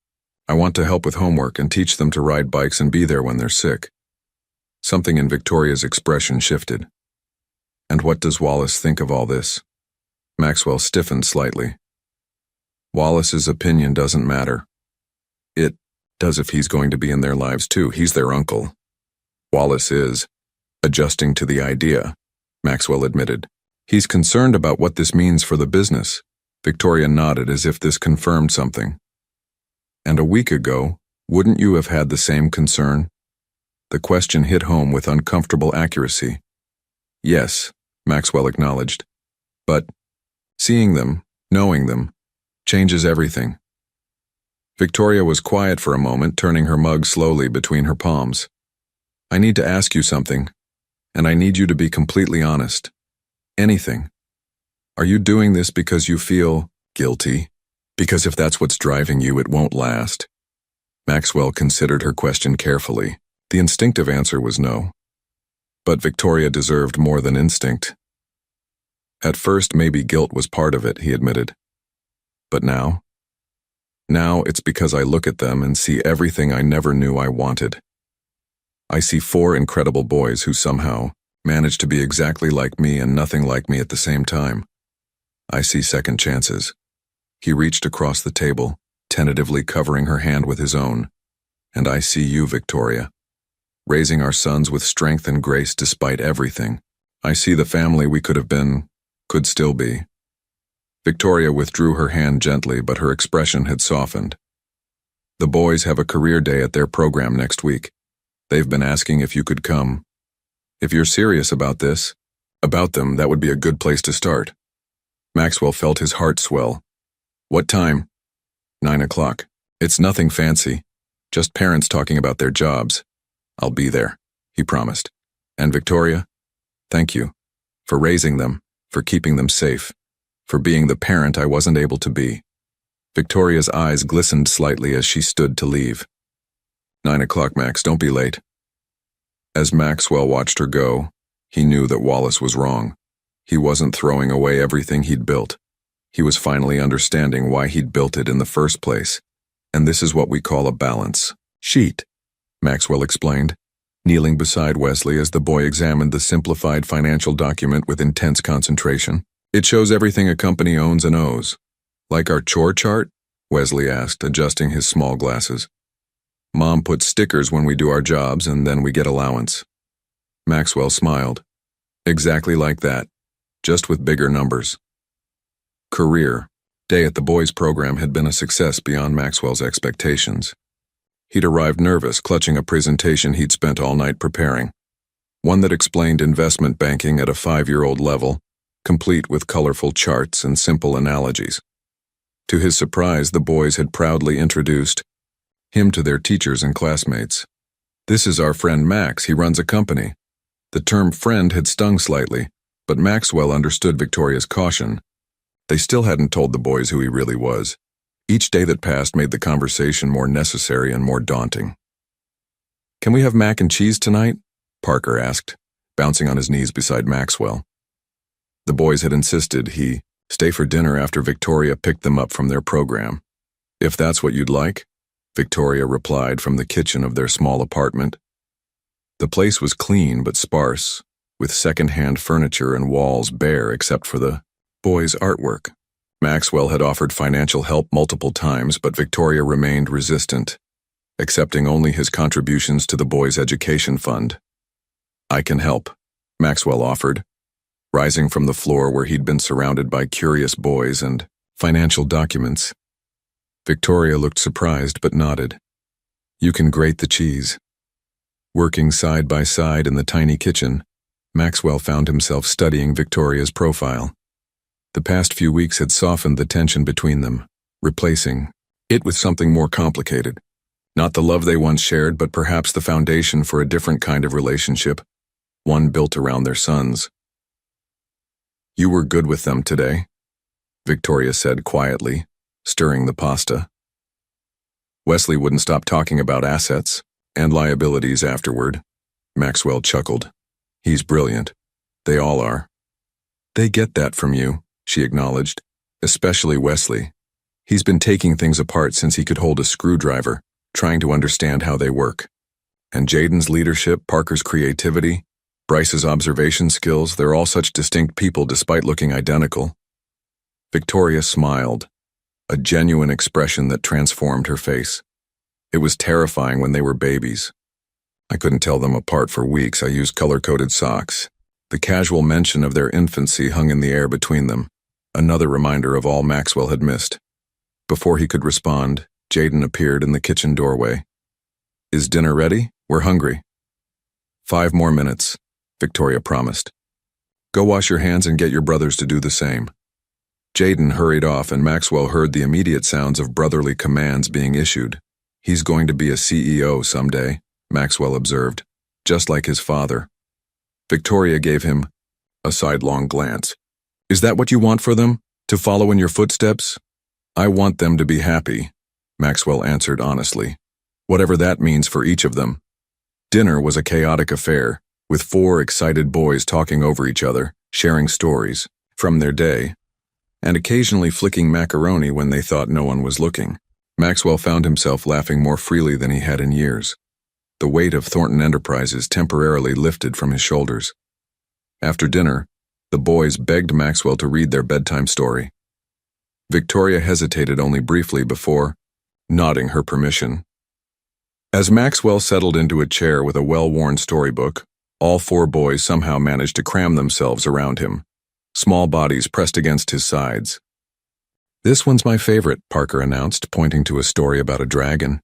I want to help with homework and teach them to ride bikes and be there when they're sick. Something in Victoria's expression shifted. And what does Wallace think of all this? Maxwell stiffened slightly. Wallace's opinion doesn't matter. It does if he's going to be in their lives too. He's their uncle. Wallace is adjusting to the idea, Maxwell admitted. He's concerned about what this means for the business. Victoria nodded as if this confirmed something. And a week ago, wouldn't you have had the same concern? The question hit home with uncomfortable accuracy. Yes, Maxwell acknowledged. But seeing them, knowing them, changes everything. Victoria was quiet for a moment, turning her mug slowly between her palms. I need to ask you something, and I need you to be completely honest. Anything. Are you doing this because you feel guilty? Because if that's what's driving you, it won't last. Maxwell considered her question carefully. The instinctive answer was no. But Victoria deserved more than instinct. At first, maybe guilt was part of it, he admitted. But now? Now it's because I look at them and see everything I never knew I wanted. I see 4 incredible boys who somehow managed to be exactly like me and nothing like me at the same time. I see second chances. He reached across the table, tentatively covering her hand with his own. And I see you, Victoria, raising our sons with strength and grace despite everything. I see the family we could have been, could still be. Victoria withdrew her hand gently, but her expression had softened. The boys have a career day at their program next week. They've been asking if you could come. If you're serious about this, about them, that would be a good place to start. Maxwell felt his heart swell. What time? 9 o'clock. It's nothing fancy. Just parents talking about their jobs. I'll be there, he promised. And Victoria, thank you. For raising them, for keeping them safe, for being the parent I wasn't able to be. Victoria's eyes glistened slightly as she stood to leave. 9 o'clock, Max, don't be late. As Maxwell watched her go, he knew that Wallace was wrong. He wasn't throwing away everything he'd built. He was finally understanding why he'd built it in the first place. And this is what we call a balance sheet, Maxwell explained, kneeling beside Wesley as the boy examined the simplified financial document with intense concentration. It shows everything a company owns and owes. Like our chore chart? Wesley asked, adjusting his small glasses. Mom puts stickers when we do our jobs and then we get allowance. Maxwell smiled. Exactly like that, just with bigger numbers. Career day at the boys' program had been a success beyond Maxwell's expectations. He'd arrived nervous, clutching a presentation he'd spent all night preparing. One that explained investment banking at a 5-year-old level, complete with colorful charts and simple analogies. To his surprise, the boys had proudly introduced him to their teachers and classmates. This is our friend Max, he runs a company. The term friend had stung slightly, but Maxwell understood Victoria's caution. They still hadn't told the boys who he really was. Each day that passed made the conversation more necessary and more daunting. Can we have mac and cheese tonight? Parker asked, bouncing on his knees beside Maxwell. The boys had insisted he stay for dinner after Victoria picked them up from their program. If that's what you'd like, Victoria replied from the kitchen of their small apartment. The place was clean but sparse, with second-hand furniture and walls bare except for the boys' artwork. Maxwell had offered financial help multiple times, but Victoria remained resistant, accepting only his contributions to the boys' education fund. I can help, Maxwell offered, rising from the floor where he'd been surrounded by curious boys and financial documents. Victoria looked surprised but nodded. You can grate the cheese. Working side by side in the tiny kitchen, Maxwell found himself studying Victoria's profile. The past few weeks had softened the tension between them, replacing it with something more complicated. Not the love they once shared, but perhaps the foundation for a different kind of relationship, one built around their sons. You were good with them today, Victoria said quietly, stirring the pasta. Wesley wouldn't stop talking about assets and liabilities afterward. Maxwell chuckled. He's brilliant. They all are. They get that from you, she acknowledged, especially Wesley. He's been taking things apart since he could hold a screwdriver, trying to understand how they work. And Jaden's leadership, Parker's creativity, Bryce's observation skills, they're all such distinct people despite looking identical. Victoria smiled, a genuine expression that transformed her face. It was terrifying when they were babies. I couldn't tell them apart for weeks. I used color-coded socks. The casual mention of their infancy hung in the air between them, another reminder of all Maxwell had missed. Before he could respond, Jaden appeared in the kitchen doorway. Is dinner ready? We're hungry. 5 more minutes, Victoria promised. Go wash your hands and get your brothers to do the same. Jaden hurried off, and Maxwell heard the immediate sounds of brotherly commands being issued. He's going to be a CEO someday, Maxwell observed, just like his father. Victoria gave him a sidelong glance. Is that what you want for them? To follow in your footsteps? I want them to be happy, Maxwell answered honestly, whatever that means for each of them. Dinner was a chaotic affair, with 4 excited boys talking over each other, sharing stories from their day, and occasionally flicking macaroni when they thought no one was looking. Maxwell found himself laughing more freely than he had in years. The weight of Thornton Enterprises temporarily lifted from his shoulders. After dinner, the boys begged Maxwell to read their bedtime story. Victoria hesitated only briefly before nodding her permission. As Maxwell settled into a chair with a well-worn storybook, all 4 boys somehow managed to cram themselves around him, small bodies pressed against his sides. This one's my favorite, Parker announced, pointing to a story about a dragon.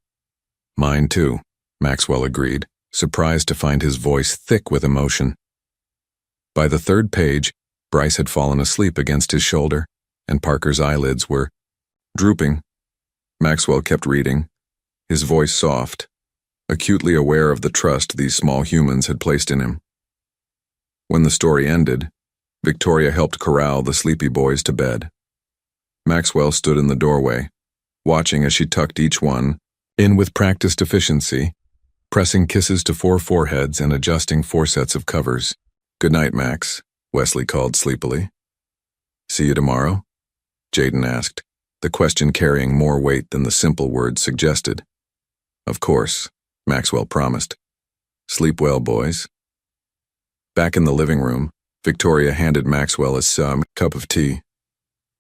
Mine too, Maxwell agreed, surprised to find his voice thick with emotion. By the third page, Bryce had fallen asleep against his shoulder, and Parker's eyelids were drooping. Maxwell kept reading, his voice soft, acutely aware of the trust these small humans had placed in him. When the story ended, Victoria helped corral the sleepy boys to bed. Maxwell stood in the doorway, watching as she tucked each one in with practiced efficiency, pressing kisses to 4 foreheads and adjusting 4 sets of covers. "Good night, Max," Wesley called sleepily. "See you tomorrow?" Jaden asked, the question carrying more weight than the simple words suggested. "Of course," Maxwell promised. "Sleep well, boys." Back in the living room, Victoria handed Maxwell a cup of tea.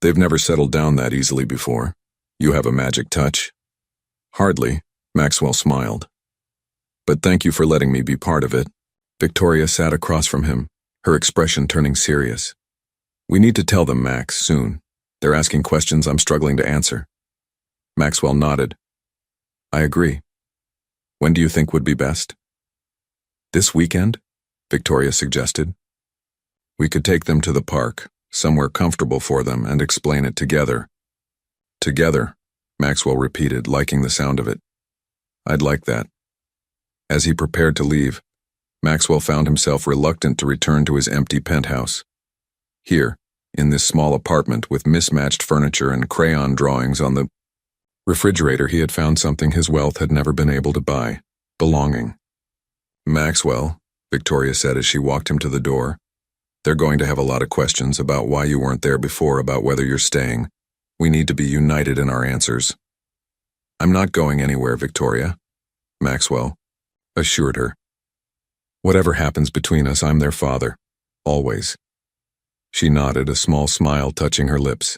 "They've never settled down that easily before. You have a magic touch." "Hardly," Maxwell smiled. "But thank you for letting me be part of it." Victoria sat across from him, her expression turning serious. "We need to tell them, Max, soon. They're asking questions I'm struggling to answer." Maxwell nodded. "I agree. When do you think would be best?" "This weekend?" Victoria suggested. "We could take them to the park, somewhere comfortable for them, and explain it together." "Together," Maxwell repeated, liking the sound of it. "I'd like that." As he prepared to leave, Maxwell found himself reluctant to return to his empty penthouse. Here, in this small apartment with mismatched furniture and crayon drawings on the refrigerator, he had found something his wealth had never been able to buy: belonging. "Maxwell," Victoria said as she walked him to the door, "they're going to have a lot of questions about why you weren't there before, about whether you're staying. We need to be united in our answers." "I'm not going anywhere, Victoria," Maxwell assured her. "Whatever happens between us, I'm their father. Always." She nodded, a small smile touching her lips.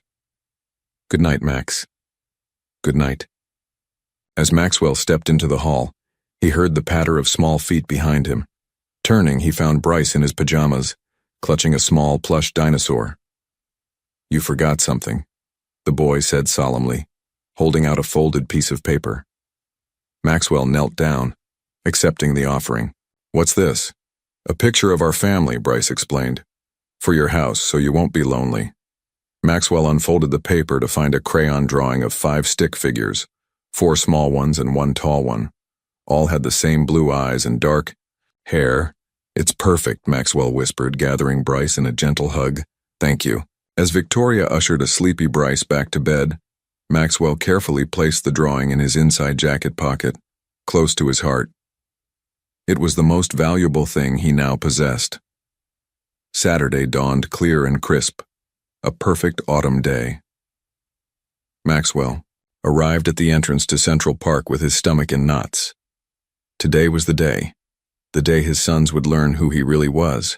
"Good night, Max." "Good night." As Maxwell stepped into the hall, he heard the patter of small feet behind him. Turning, he found Bryce in his pajamas, clutching a small plush dinosaur. "You forgot something," the boy said solemnly, holding out a folded piece of paper. Maxwell knelt down, accepting the offering. "What's this?" "A picture of our family," Bryce explained. "For your house, so you won't be lonely." Maxwell unfolded the paper to find a crayon drawing of 5 stick figures, 4 small ones and 1 tall one. All had the same blue eyes and dark hair. "It's perfect," Maxwell whispered, gathering Bryce in a gentle hug. "Thank you." As Victoria ushered a sleepy Bryce back to bed, Maxwell carefully placed the drawing in his inside jacket pocket, close to his heart. It was the most valuable thing he now possessed. Saturday dawned clear and crisp, a perfect autumn day. Maxwell arrived at the entrance to Central Park with his stomach in knots. Today was the day his sons would learn who he really was.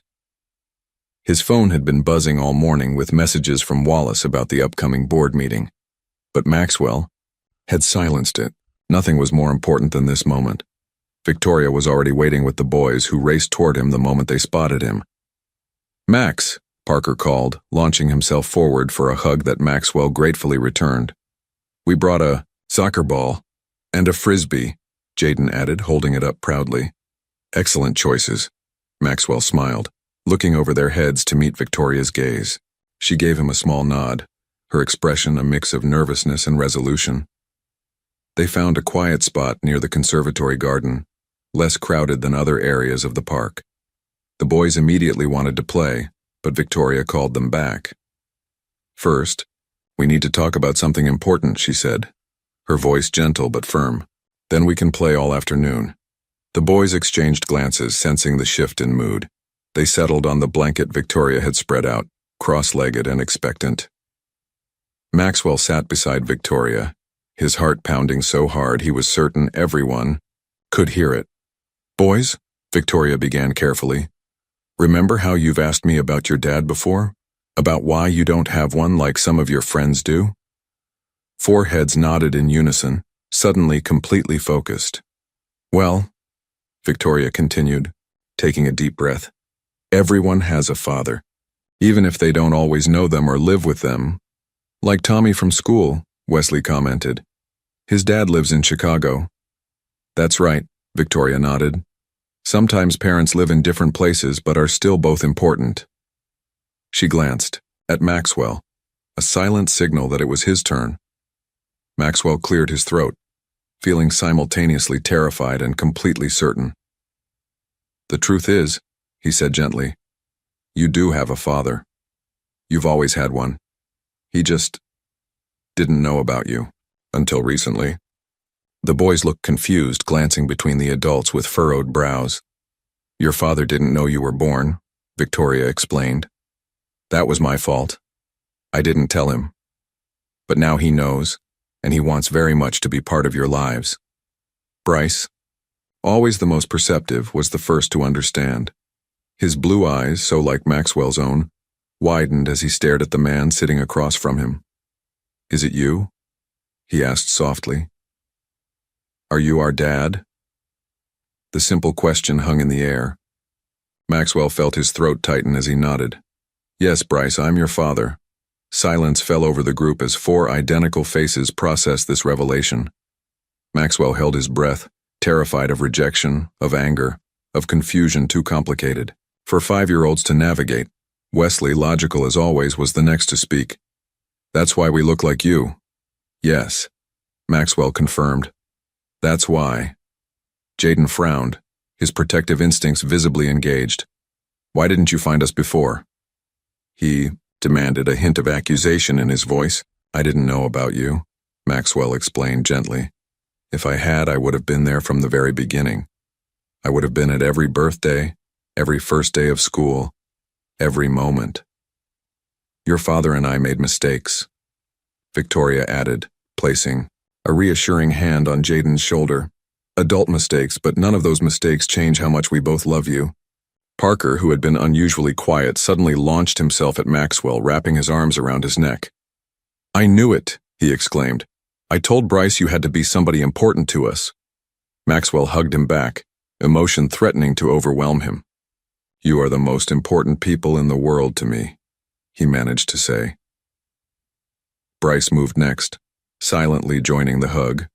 His phone had been buzzing all morning with messages from Wallace about the upcoming board meeting, but Maxwell had silenced it. Nothing was more important than this moment. Victoria was already waiting with the boys, who raced toward him the moment they spotted him. "Max," Parker called, launching himself forward for a hug that Maxwell gratefully returned. "We brought a soccer ball and a frisbee," Jaden added, holding it up proudly. "Excellent choices," Maxwell smiled, looking over their heads to meet Victoria's gaze. She gave him a small nod, her expression a mix of nervousness and resolution. They found a quiet spot near the conservatory garden, less crowded than other areas of the park. The boys immediately wanted to play, but Victoria called them back. "First, we need to talk about something important," she said, her voice gentle but firm. "Then we can play all afternoon." The boys exchanged glances, sensing the shift in mood. They settled on the blanket Victoria had spread out, cross-legged and expectant. Maxwell sat beside Victoria, his heart pounding so hard he was certain everyone could hear it. "Boys," Victoria began carefully, "remember how you've asked me about your dad before? About why you don't have one like some of your friends do?" 4 heads nodded in unison, suddenly completely focused. "Well," Victoria continued, taking a deep breath, "everyone has a father. Even if they don't always know them or live with them, Like Tommy from school, Wesley commented. His dad lives in Chicago. That's right, Victoria nodded. Sometimes parents live in different places but are still both important. She glanced at Maxwell, a silent signal that it was his turn. Maxwell cleared his throat, feeling simultaneously terrified and completely certain. The truth is, he said gently, you do have a father. You've always had one. He just didn't know about you until recently. The boys looked confused, glancing between the adults with furrowed brows. Your father didn't know you were born, Victoria explained. That was my fault. I didn't tell him. But now he knows, and he wants very much to be part of your lives. Bryce, always the most perceptive, was the first to understand. His blue eyes, so like Maxwell's own, widened as he stared at the man sitting across from him. Is it you? He asked softly. Are you our dad? The simple question hung in the air. Maxwell felt his throat tighten as he nodded. Yes, Bryce, I'm your father. Silence fell over the group as 4 identical faces processed this revelation. Maxwell held his breath, terrified of rejection, of anger, of confusion too complicated for 5-year-olds to navigate. Wesley, logical as always, was the next to speak. That's why we look like you. Yes, Maxwell confirmed. That's why. Jaden frowned, his protective instincts visibly engaged. Why didn't you find us before? He demanded, a hint of accusation in his voice. I didn't know about you, Maxwell explained gently. If I had, I would have been there from the very beginning. I would have been at every birthday, every first day of school, every moment. Your father and I made mistakes, Victoria added, placing a reassuring hand on Jaden's shoulder. Adult mistakes, but none of those mistakes change how much we both love you. Parker, who had been unusually quiet, suddenly launched himself at Maxwell, wrapping his arms around his neck. I knew it, he exclaimed. I told Bryce you had to be somebody important to us. Maxwell hugged him back, emotion threatening to overwhelm him. You are the most important people in the world to me, he managed to say. Bryce moved next, silently joining the hug.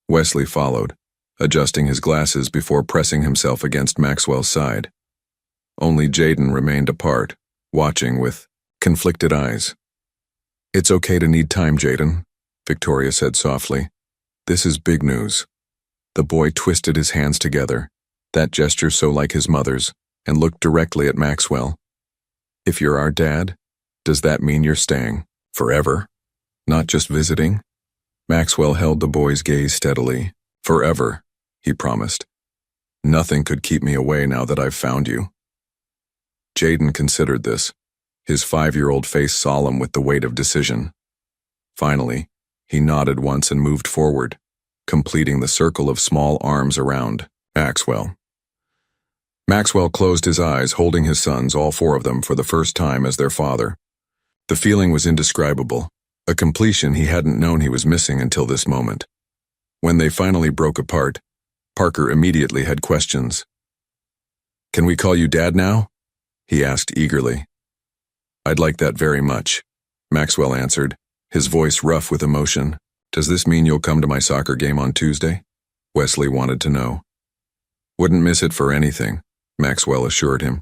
Wesley followed, adjusting his glasses before pressing himself against Maxwell's side. Only Jaden remained apart, watching with conflicted eyes. It's okay to need time, Jaden, Victoria said softly. This is big news. The boy twisted his hands together, that gesture so like his mother's, and looked directly at Maxwell. If you're our dad, does that mean you're staying forever? Not just visiting? Maxwell held the boy's gaze steadily. Forever, he promised. Nothing could keep me away now that I've found you. Jaden considered this, his 5-year-old face solemn with the weight of decision. Finally, he nodded once and moved forward, completing the circle of small arms around Maxwell. Maxwell closed his eyes, holding his sons, all 4 of them, for the first time as their father. The feeling was indescribable, a completion he hadn't known he was missing until this moment. When they finally broke apart, Parker immediately had questions. Can we call you Dad now? He asked eagerly. I'd like that very much, Maxwell answered, his voice rough with emotion. Does this mean you'll come to my soccer game on Tuesday? Wesley wanted to know. Wouldn't miss it for anything, Maxwell assured him.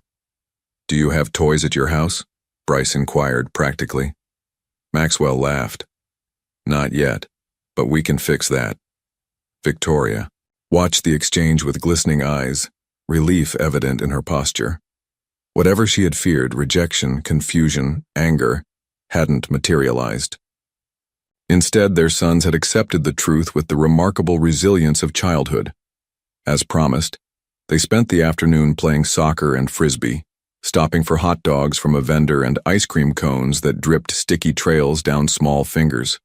Do you have toys at your house? Bryce inquired practically. Maxwell laughed. Not yet, but we can fix that. Victoria watched the exchange with glistening eyes, relief evident in her posture. Whatever she had feared, rejection, confusion, anger, hadn't materialized. Instead, their sons had accepted the truth with the remarkable resilience of childhood. As promised, they spent the afternoon playing soccer and frisbee, stopping for hot dogs from a vendor and ice cream cones that dripped sticky trails down small fingers.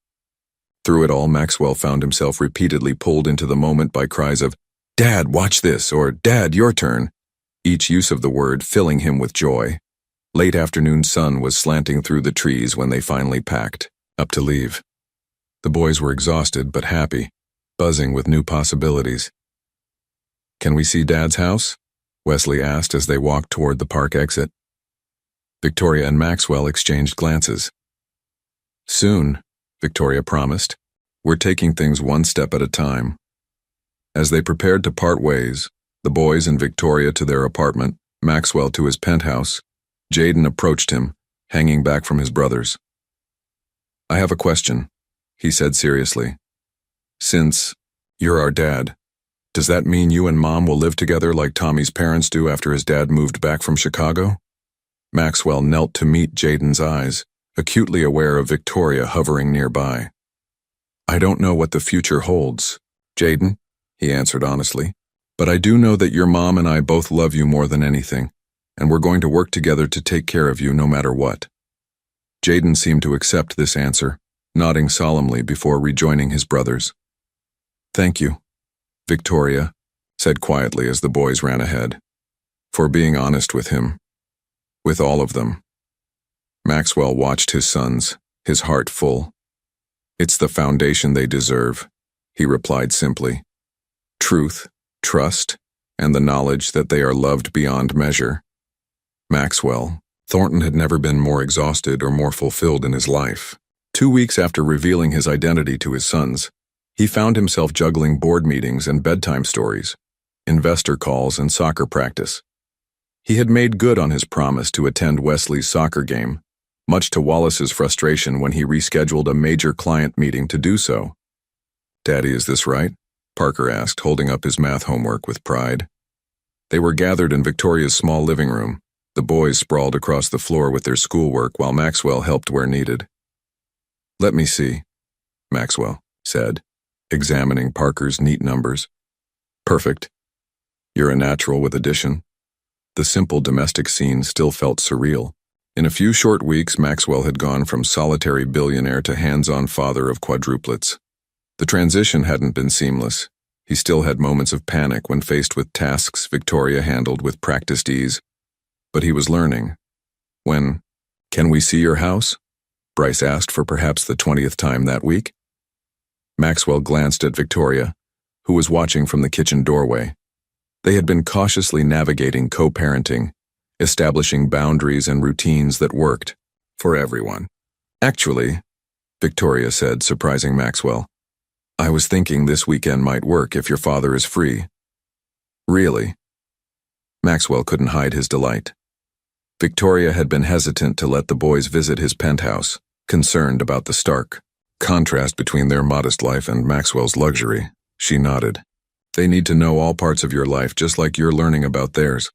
Through it all, Maxwell found himself repeatedly pulled into the moment by cries of, Dad, watch this, or Dad, your turn, each use of the word filling him with joy. Late afternoon sun was slanting through the trees when they finally packed up to leave. The boys were exhausted but happy, buzzing with new possibilities. Can we see Dad's house? Wesley asked as they walked toward the park exit. Victoria and Maxwell exchanged glances. Soon, Victoria promised. We're taking things one step at a time. As they prepared to part ways, the boys and Victoria to their apartment, Maxwell to his penthouse, Jaden approached him, hanging back from his brothers. I have a question, he said seriously. Since you're our dad, does that mean you and Mom will live together like Tommy's parents do after his dad moved back from Chicago? Maxwell knelt to meet Jaden's eyes, acutely aware of Victoria hovering nearby. I don't know what the future holds, Jaden, he answered honestly, but I do know that your mom and I both love you more than anything, and we're going to work together to take care of you no matter what. Jaden seemed to accept this answer, nodding solemnly before rejoining his brothers. Thank you, Victoria said quietly as the boys ran ahead, for being honest with him. With all of them. Maxwell watched his sons, his heart full. It's the foundation they deserve, he replied simply. Truth, trust, and the knowledge that they are loved beyond measure. Maxwell, Thornton had never been more exhausted or more fulfilled in his life. 2 weeks after revealing his identity to his sons, he found himself juggling board meetings and bedtime stories, investor calls and soccer practice. He had made good on his promise to attend Wesley's soccer game, much to Wallace's frustration when he rescheduled a major client meeting to do so. Daddy, is this right? Parker asked, holding up his math homework with pride. They were gathered in Victoria's small living room, the boys sprawled across the floor with their schoolwork while Maxwell helped where needed. Let me see, Maxwell said, examining Parker's neat numbers. Perfect. You're a natural with addition. The simple domestic scene still felt surreal. In a few short weeks, Maxwell had gone from solitary billionaire to hands-on father of quadruplets. The transition hadn't been seamless. He still had moments of panic when faced with tasks Victoria handled with practiced ease. But he was learning. When, "Can we see your house?" Bryce asked for perhaps the 20th time that week. Maxwell glanced at Victoria, who was watching from the kitchen doorway. They had been cautiously navigating co-parenting, establishing boundaries and routines that worked for everyone. Actually, Victoria said, surprising Maxwell, I was thinking this weekend might work if your father is free. Really? Maxwell couldn't hide his delight. Victoria had been hesitant to let the boys visit his penthouse, concerned about the stark contrast between their modest life and Maxwell's luxury. She nodded. They need to know all parts of your life just like you're learning about theirs.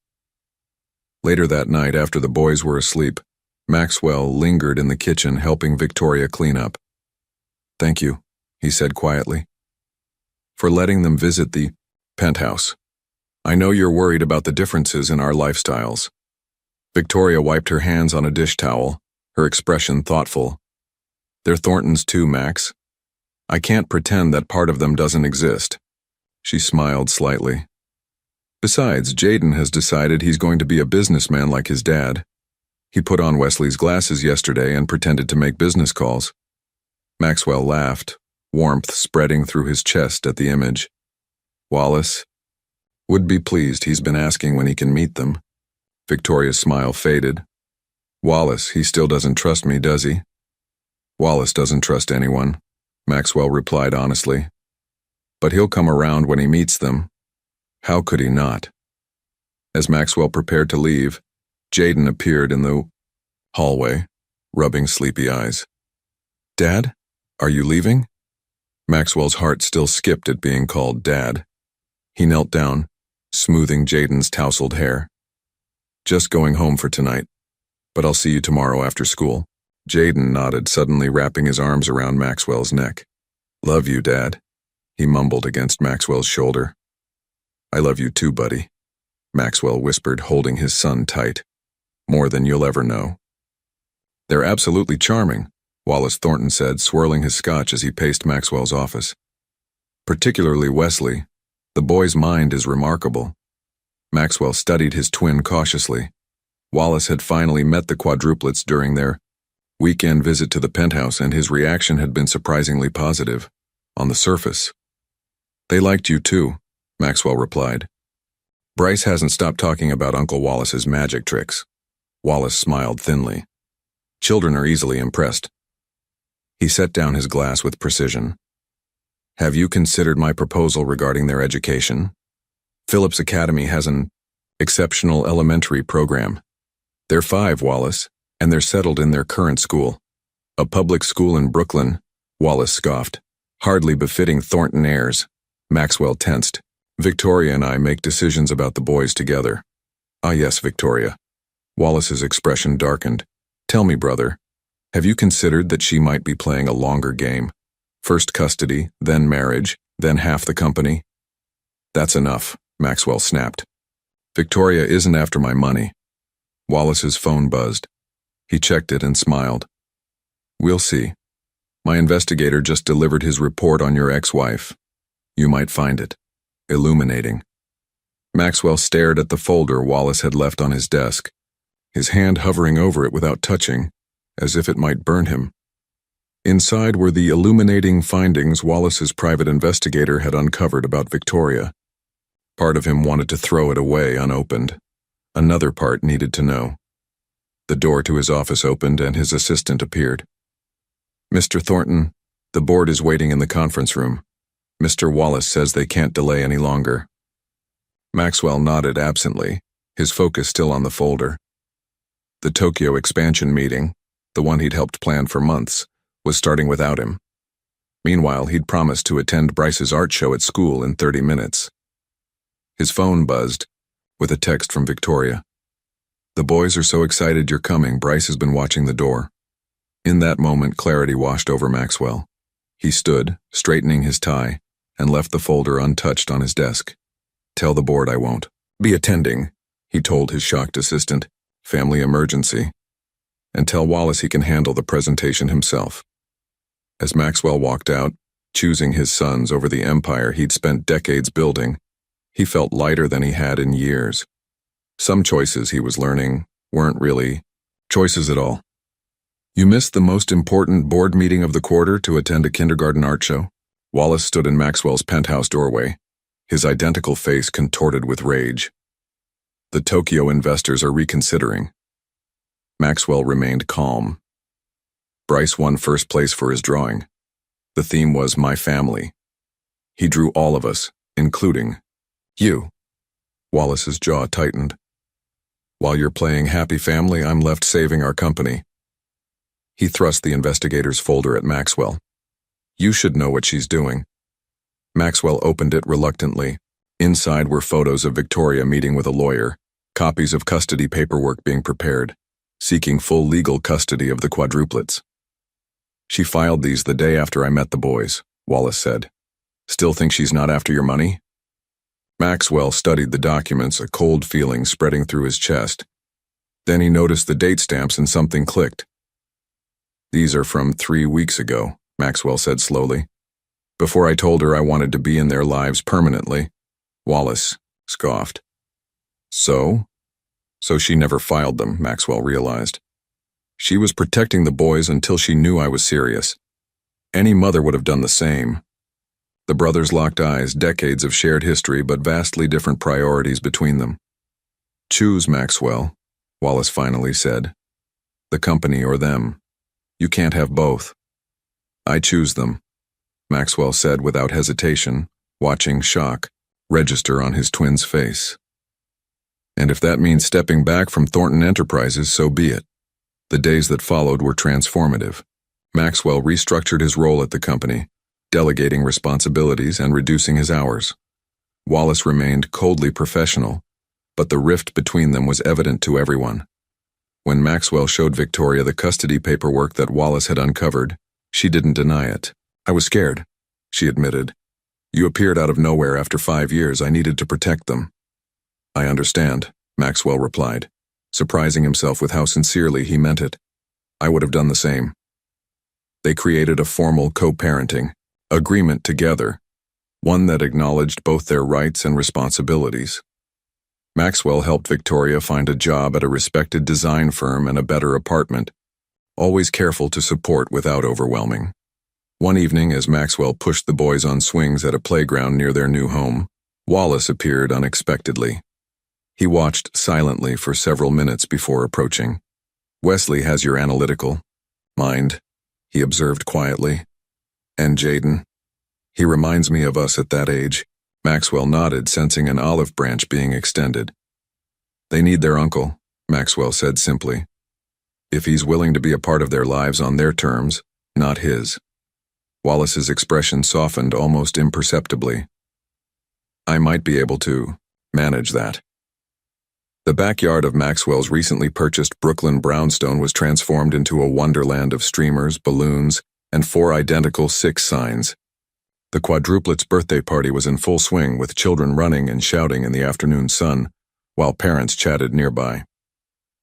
Later that night, after the boys were asleep, Maxwell lingered in the kitchen helping Victoria clean up. Thank you, he said quietly, for letting them visit the penthouse. I know you're worried about the differences in our lifestyles. Victoria wiped her hands on a dish towel, her expression thoughtful. They're Thorntons too, Max. I can't pretend that part of them doesn't exist. She smiled slightly. Besides, Jaden has decided he's going to be a businessman like his dad. He put on Wesley's glasses yesterday and pretended to make business calls. Maxwell laughed, warmth spreading through his chest at the image. Wallace would be pleased. He's been asking when he can meet them. Victoria's smile faded. Wallace, he still doesn't trust me, does he? Wallace doesn't trust anyone, Maxwell replied honestly. But he'll come around when he meets them. How could he not? As Maxwell prepared to leave, Jaden appeared in the hallway, rubbing sleepy eyes. Dad, are you leaving? Maxwell's heart still skipped at being called Dad. He knelt down, smoothing Jaden's tousled hair. Just going home for tonight, but I'll see you tomorrow after school. Jaden nodded, suddenly wrapping his arms around Maxwell's neck. Love you, Dad, he mumbled against Maxwell's shoulder. I love you too, buddy, Maxwell whispered, holding his son tight. More than you'll ever know. They're absolutely charming, Wallace Thornton said, swirling his scotch as he paced Maxwell's office. Particularly Wesley. The boy's mind is remarkable. Maxwell studied his twin cautiously. Wallace had finally met the quadruplets during their weekend visit to the penthouse, and his reaction had been surprisingly positive, on the surface. They liked you too, Maxwell replied. Bryce hasn't stopped talking about Uncle Wallace's magic tricks. Wallace smiled thinly. Children are easily impressed. He set down his glass with precision. Have you considered my proposal regarding their education? Phillips Academy has an exceptional elementary program. They're 5, Wallace, and they're settled in their current school. A public school in Brooklyn, Wallace scoffed. Hardly befitting Thornton heirs. Maxwell tensed. Victoria and I make decisions about the boys together. Ah yes, Victoria. Wallace's expression darkened. Tell me, brother, have you considered that she might be playing a longer game? First custody, then marriage, then half the company? That's enough, Maxwell snapped. Victoria isn't after my money. Wallace's phone buzzed. He checked it and smiled. We'll see. My investigator just delivered his report on your ex-wife. You might find it illuminating. Maxwell stared at the folder Wallace had left on his desk, his hand hovering over it without touching, as if it might burn him. Inside were the illuminating findings Wallace's private investigator had uncovered about Victoria. Part of him wanted to throw it away unopened. Another part needed to know. The door to his office opened and his assistant appeared. Mr. Thornton, the board is waiting in the conference room. Mr. Wallace says they can't delay any longer. Maxwell nodded absently, his focus still on the folder. The Tokyo expansion meeting, the one he'd helped plan for months, was starting without him. Meanwhile, he'd promised to attend Bryce's art show at school in 30 minutes. His phone buzzed, with a text from Victoria. The boys are so excited you're coming, Bryce has been watching the door. In that moment, clarity washed over Maxwell. He stood, straightening his tie, and left the folder untouched on his desk. Tell the board I won't be attending, he told his shocked assistant. Family emergency. And tell Wallace he can handle the presentation himself. As Maxwell walked out, choosing his sons over the empire he'd spent decades building, he felt lighter than he had in years. Some choices he was learning weren't really choices at all. You missed the most important board meeting of the quarter to attend a kindergarten art show? Wallace stood in Maxwell's penthouse doorway, his identical face contorted with rage. The Tokyo investors are reconsidering. Maxwell remained calm. Bryce won first place for his drawing. The theme was my family. He drew all of us, including you. Wallace's jaw tightened. While you're playing happy family, I'm left saving our company. He thrust the investigator's folder at Maxwell. You should know what she's doing. Maxwell opened it reluctantly. Inside were photos of Victoria meeting with a lawyer, copies of custody paperwork being prepared, seeking full legal custody of the Quadruplets. She filed these the day after I met the boys, Wallace said. Still think she's not after your money? Maxwell studied the documents, a cold feeling spreading through his chest. Then he noticed the date stamps and something clicked. These are from 3 weeks ago, Maxwell said slowly. Before I told her I wanted to be in their lives permanently, Wallace scoffed. So she never filed them, Maxwell realized. She was protecting the boys until she knew I was serious. Any mother would have done the same. The brothers locked eyes, decades of shared history, but vastly different priorities between them. Choose, Maxwell, Wallace finally said. The company or them. You can't have both. I choose them, Maxwell said without hesitation, watching shock register on his twin's face. And if that means stepping back from Thornton Enterprises, so be it. The days that followed were transformative. Maxwell restructured his role at the company, delegating responsibilities and reducing his hours. Wallace remained coldly professional, but the rift between them was evident to everyone. When Maxwell showed Victoria the custody paperwork that Wallace had uncovered, she didn't deny it. I was scared, she admitted. You appeared out of nowhere after 5 years. I needed to protect them. I understand, Maxwell replied, surprising himself with how sincerely he meant it. I would have done the same. They created a formal co-parenting agreement together, one that acknowledged both their rights and responsibilities. Maxwell helped Victoria find a job at a respected design firm and a better apartment, always careful to support without overwhelming. One evening, as Maxwell pushed the boys on swings at a playground near their new home, Wallace appeared unexpectedly. He watched silently for several minutes before approaching. Wesley has your analytical mind, he observed quietly. And Jaden? He reminds me of us at that age. Maxwell nodded, sensing an olive branch being extended. They need their uncle, Maxwell said simply. If he's willing to be a part of their lives on their terms, not his. Wallace's expression softened almost imperceptibly. I might be able to manage that. The backyard of Maxwell's recently purchased Brooklyn brownstone was transformed into a wonderland of streamers, balloons, and 4 identical 6 signs. The Quadruplets' birthday party was in full swing, with children running and shouting in the afternoon sun, while parents chatted nearby.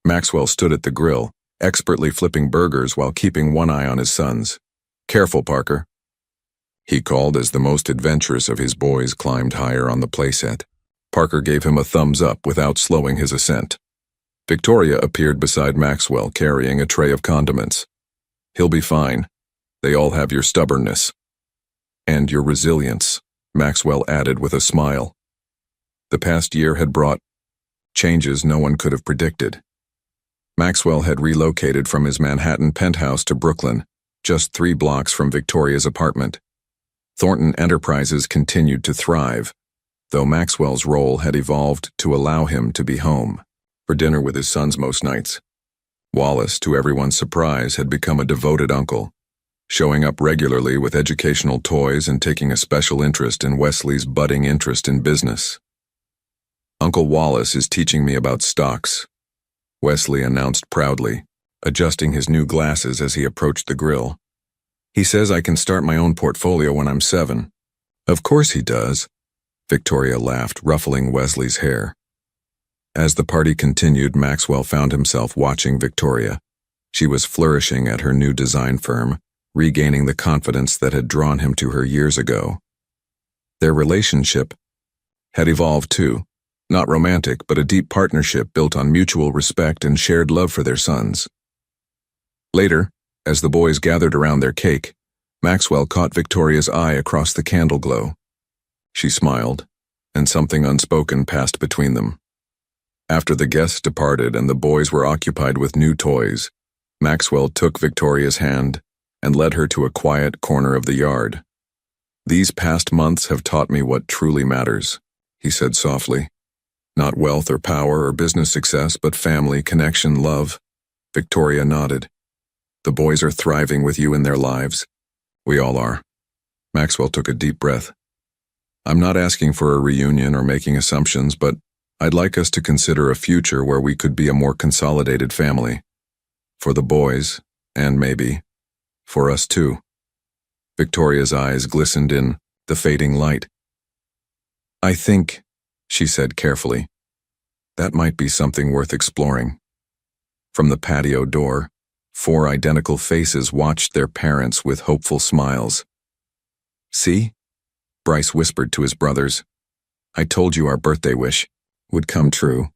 Maxwell stood at the grill, expertly flipping burgers while keeping one eye on his sons. Careful, Parker, he called as the most adventurous of his boys climbed higher on the playset. Parker gave him a thumbs up without slowing his ascent. Victoria appeared beside Maxwell, carrying a tray of condiments. He'll be fine. They all have your stubbornness. And your resilience, Maxwell added with a smile. The past year had brought changes no one could have predicted. Maxwell had relocated from his Manhattan penthouse to Brooklyn, just 3 blocks from Victoria's apartment. Thornton Enterprises continued to thrive, though Maxwell's role had evolved to allow him to be home for dinner with his sons most nights. Wallace, to everyone's surprise, had become a devoted uncle, showing up regularly with educational toys and taking a special interest in Wesley's budding interest in business. Uncle Wallace is teaching me about stocks, Wesley announced proudly, adjusting his new glasses as he approached the grill. He says I can start my own portfolio when I'm 7. Of course he does, Victoria laughed, ruffling Wesley's hair. As the party continued, Maxwell found himself watching Victoria. She was flourishing at her new design firm, regaining the confidence that had drawn him to her years ago. Their relationship had evolved too, not romantic, but a deep partnership built on mutual respect and shared love for their sons. Later, as the boys gathered around their cake, Maxwell caught Victoria's eye across the candle glow. She smiled, and something unspoken passed between them. After the guests departed and the boys were occupied with new toys, Maxwell took Victoria's hand and led her to a quiet corner of the yard. These past months have taught me what truly matters, he said softly. Not wealth or power or business success, but family, connection, love. Victoria nodded. The boys are thriving with you in their lives. We all are. Maxwell took a deep breath. I'm not asking for a reunion or making assumptions, but I'd like us to consider a future where we could be a more consolidated family. For the boys, and maybe for us too. Victoria's eyes glistened in the fading light. I think, she said carefully, that might be something worth exploring. From the patio door, 4 identical faces watched their parents with hopeful smiles. See? Bryce whispered to his brothers. I told you our birthday wish would come true.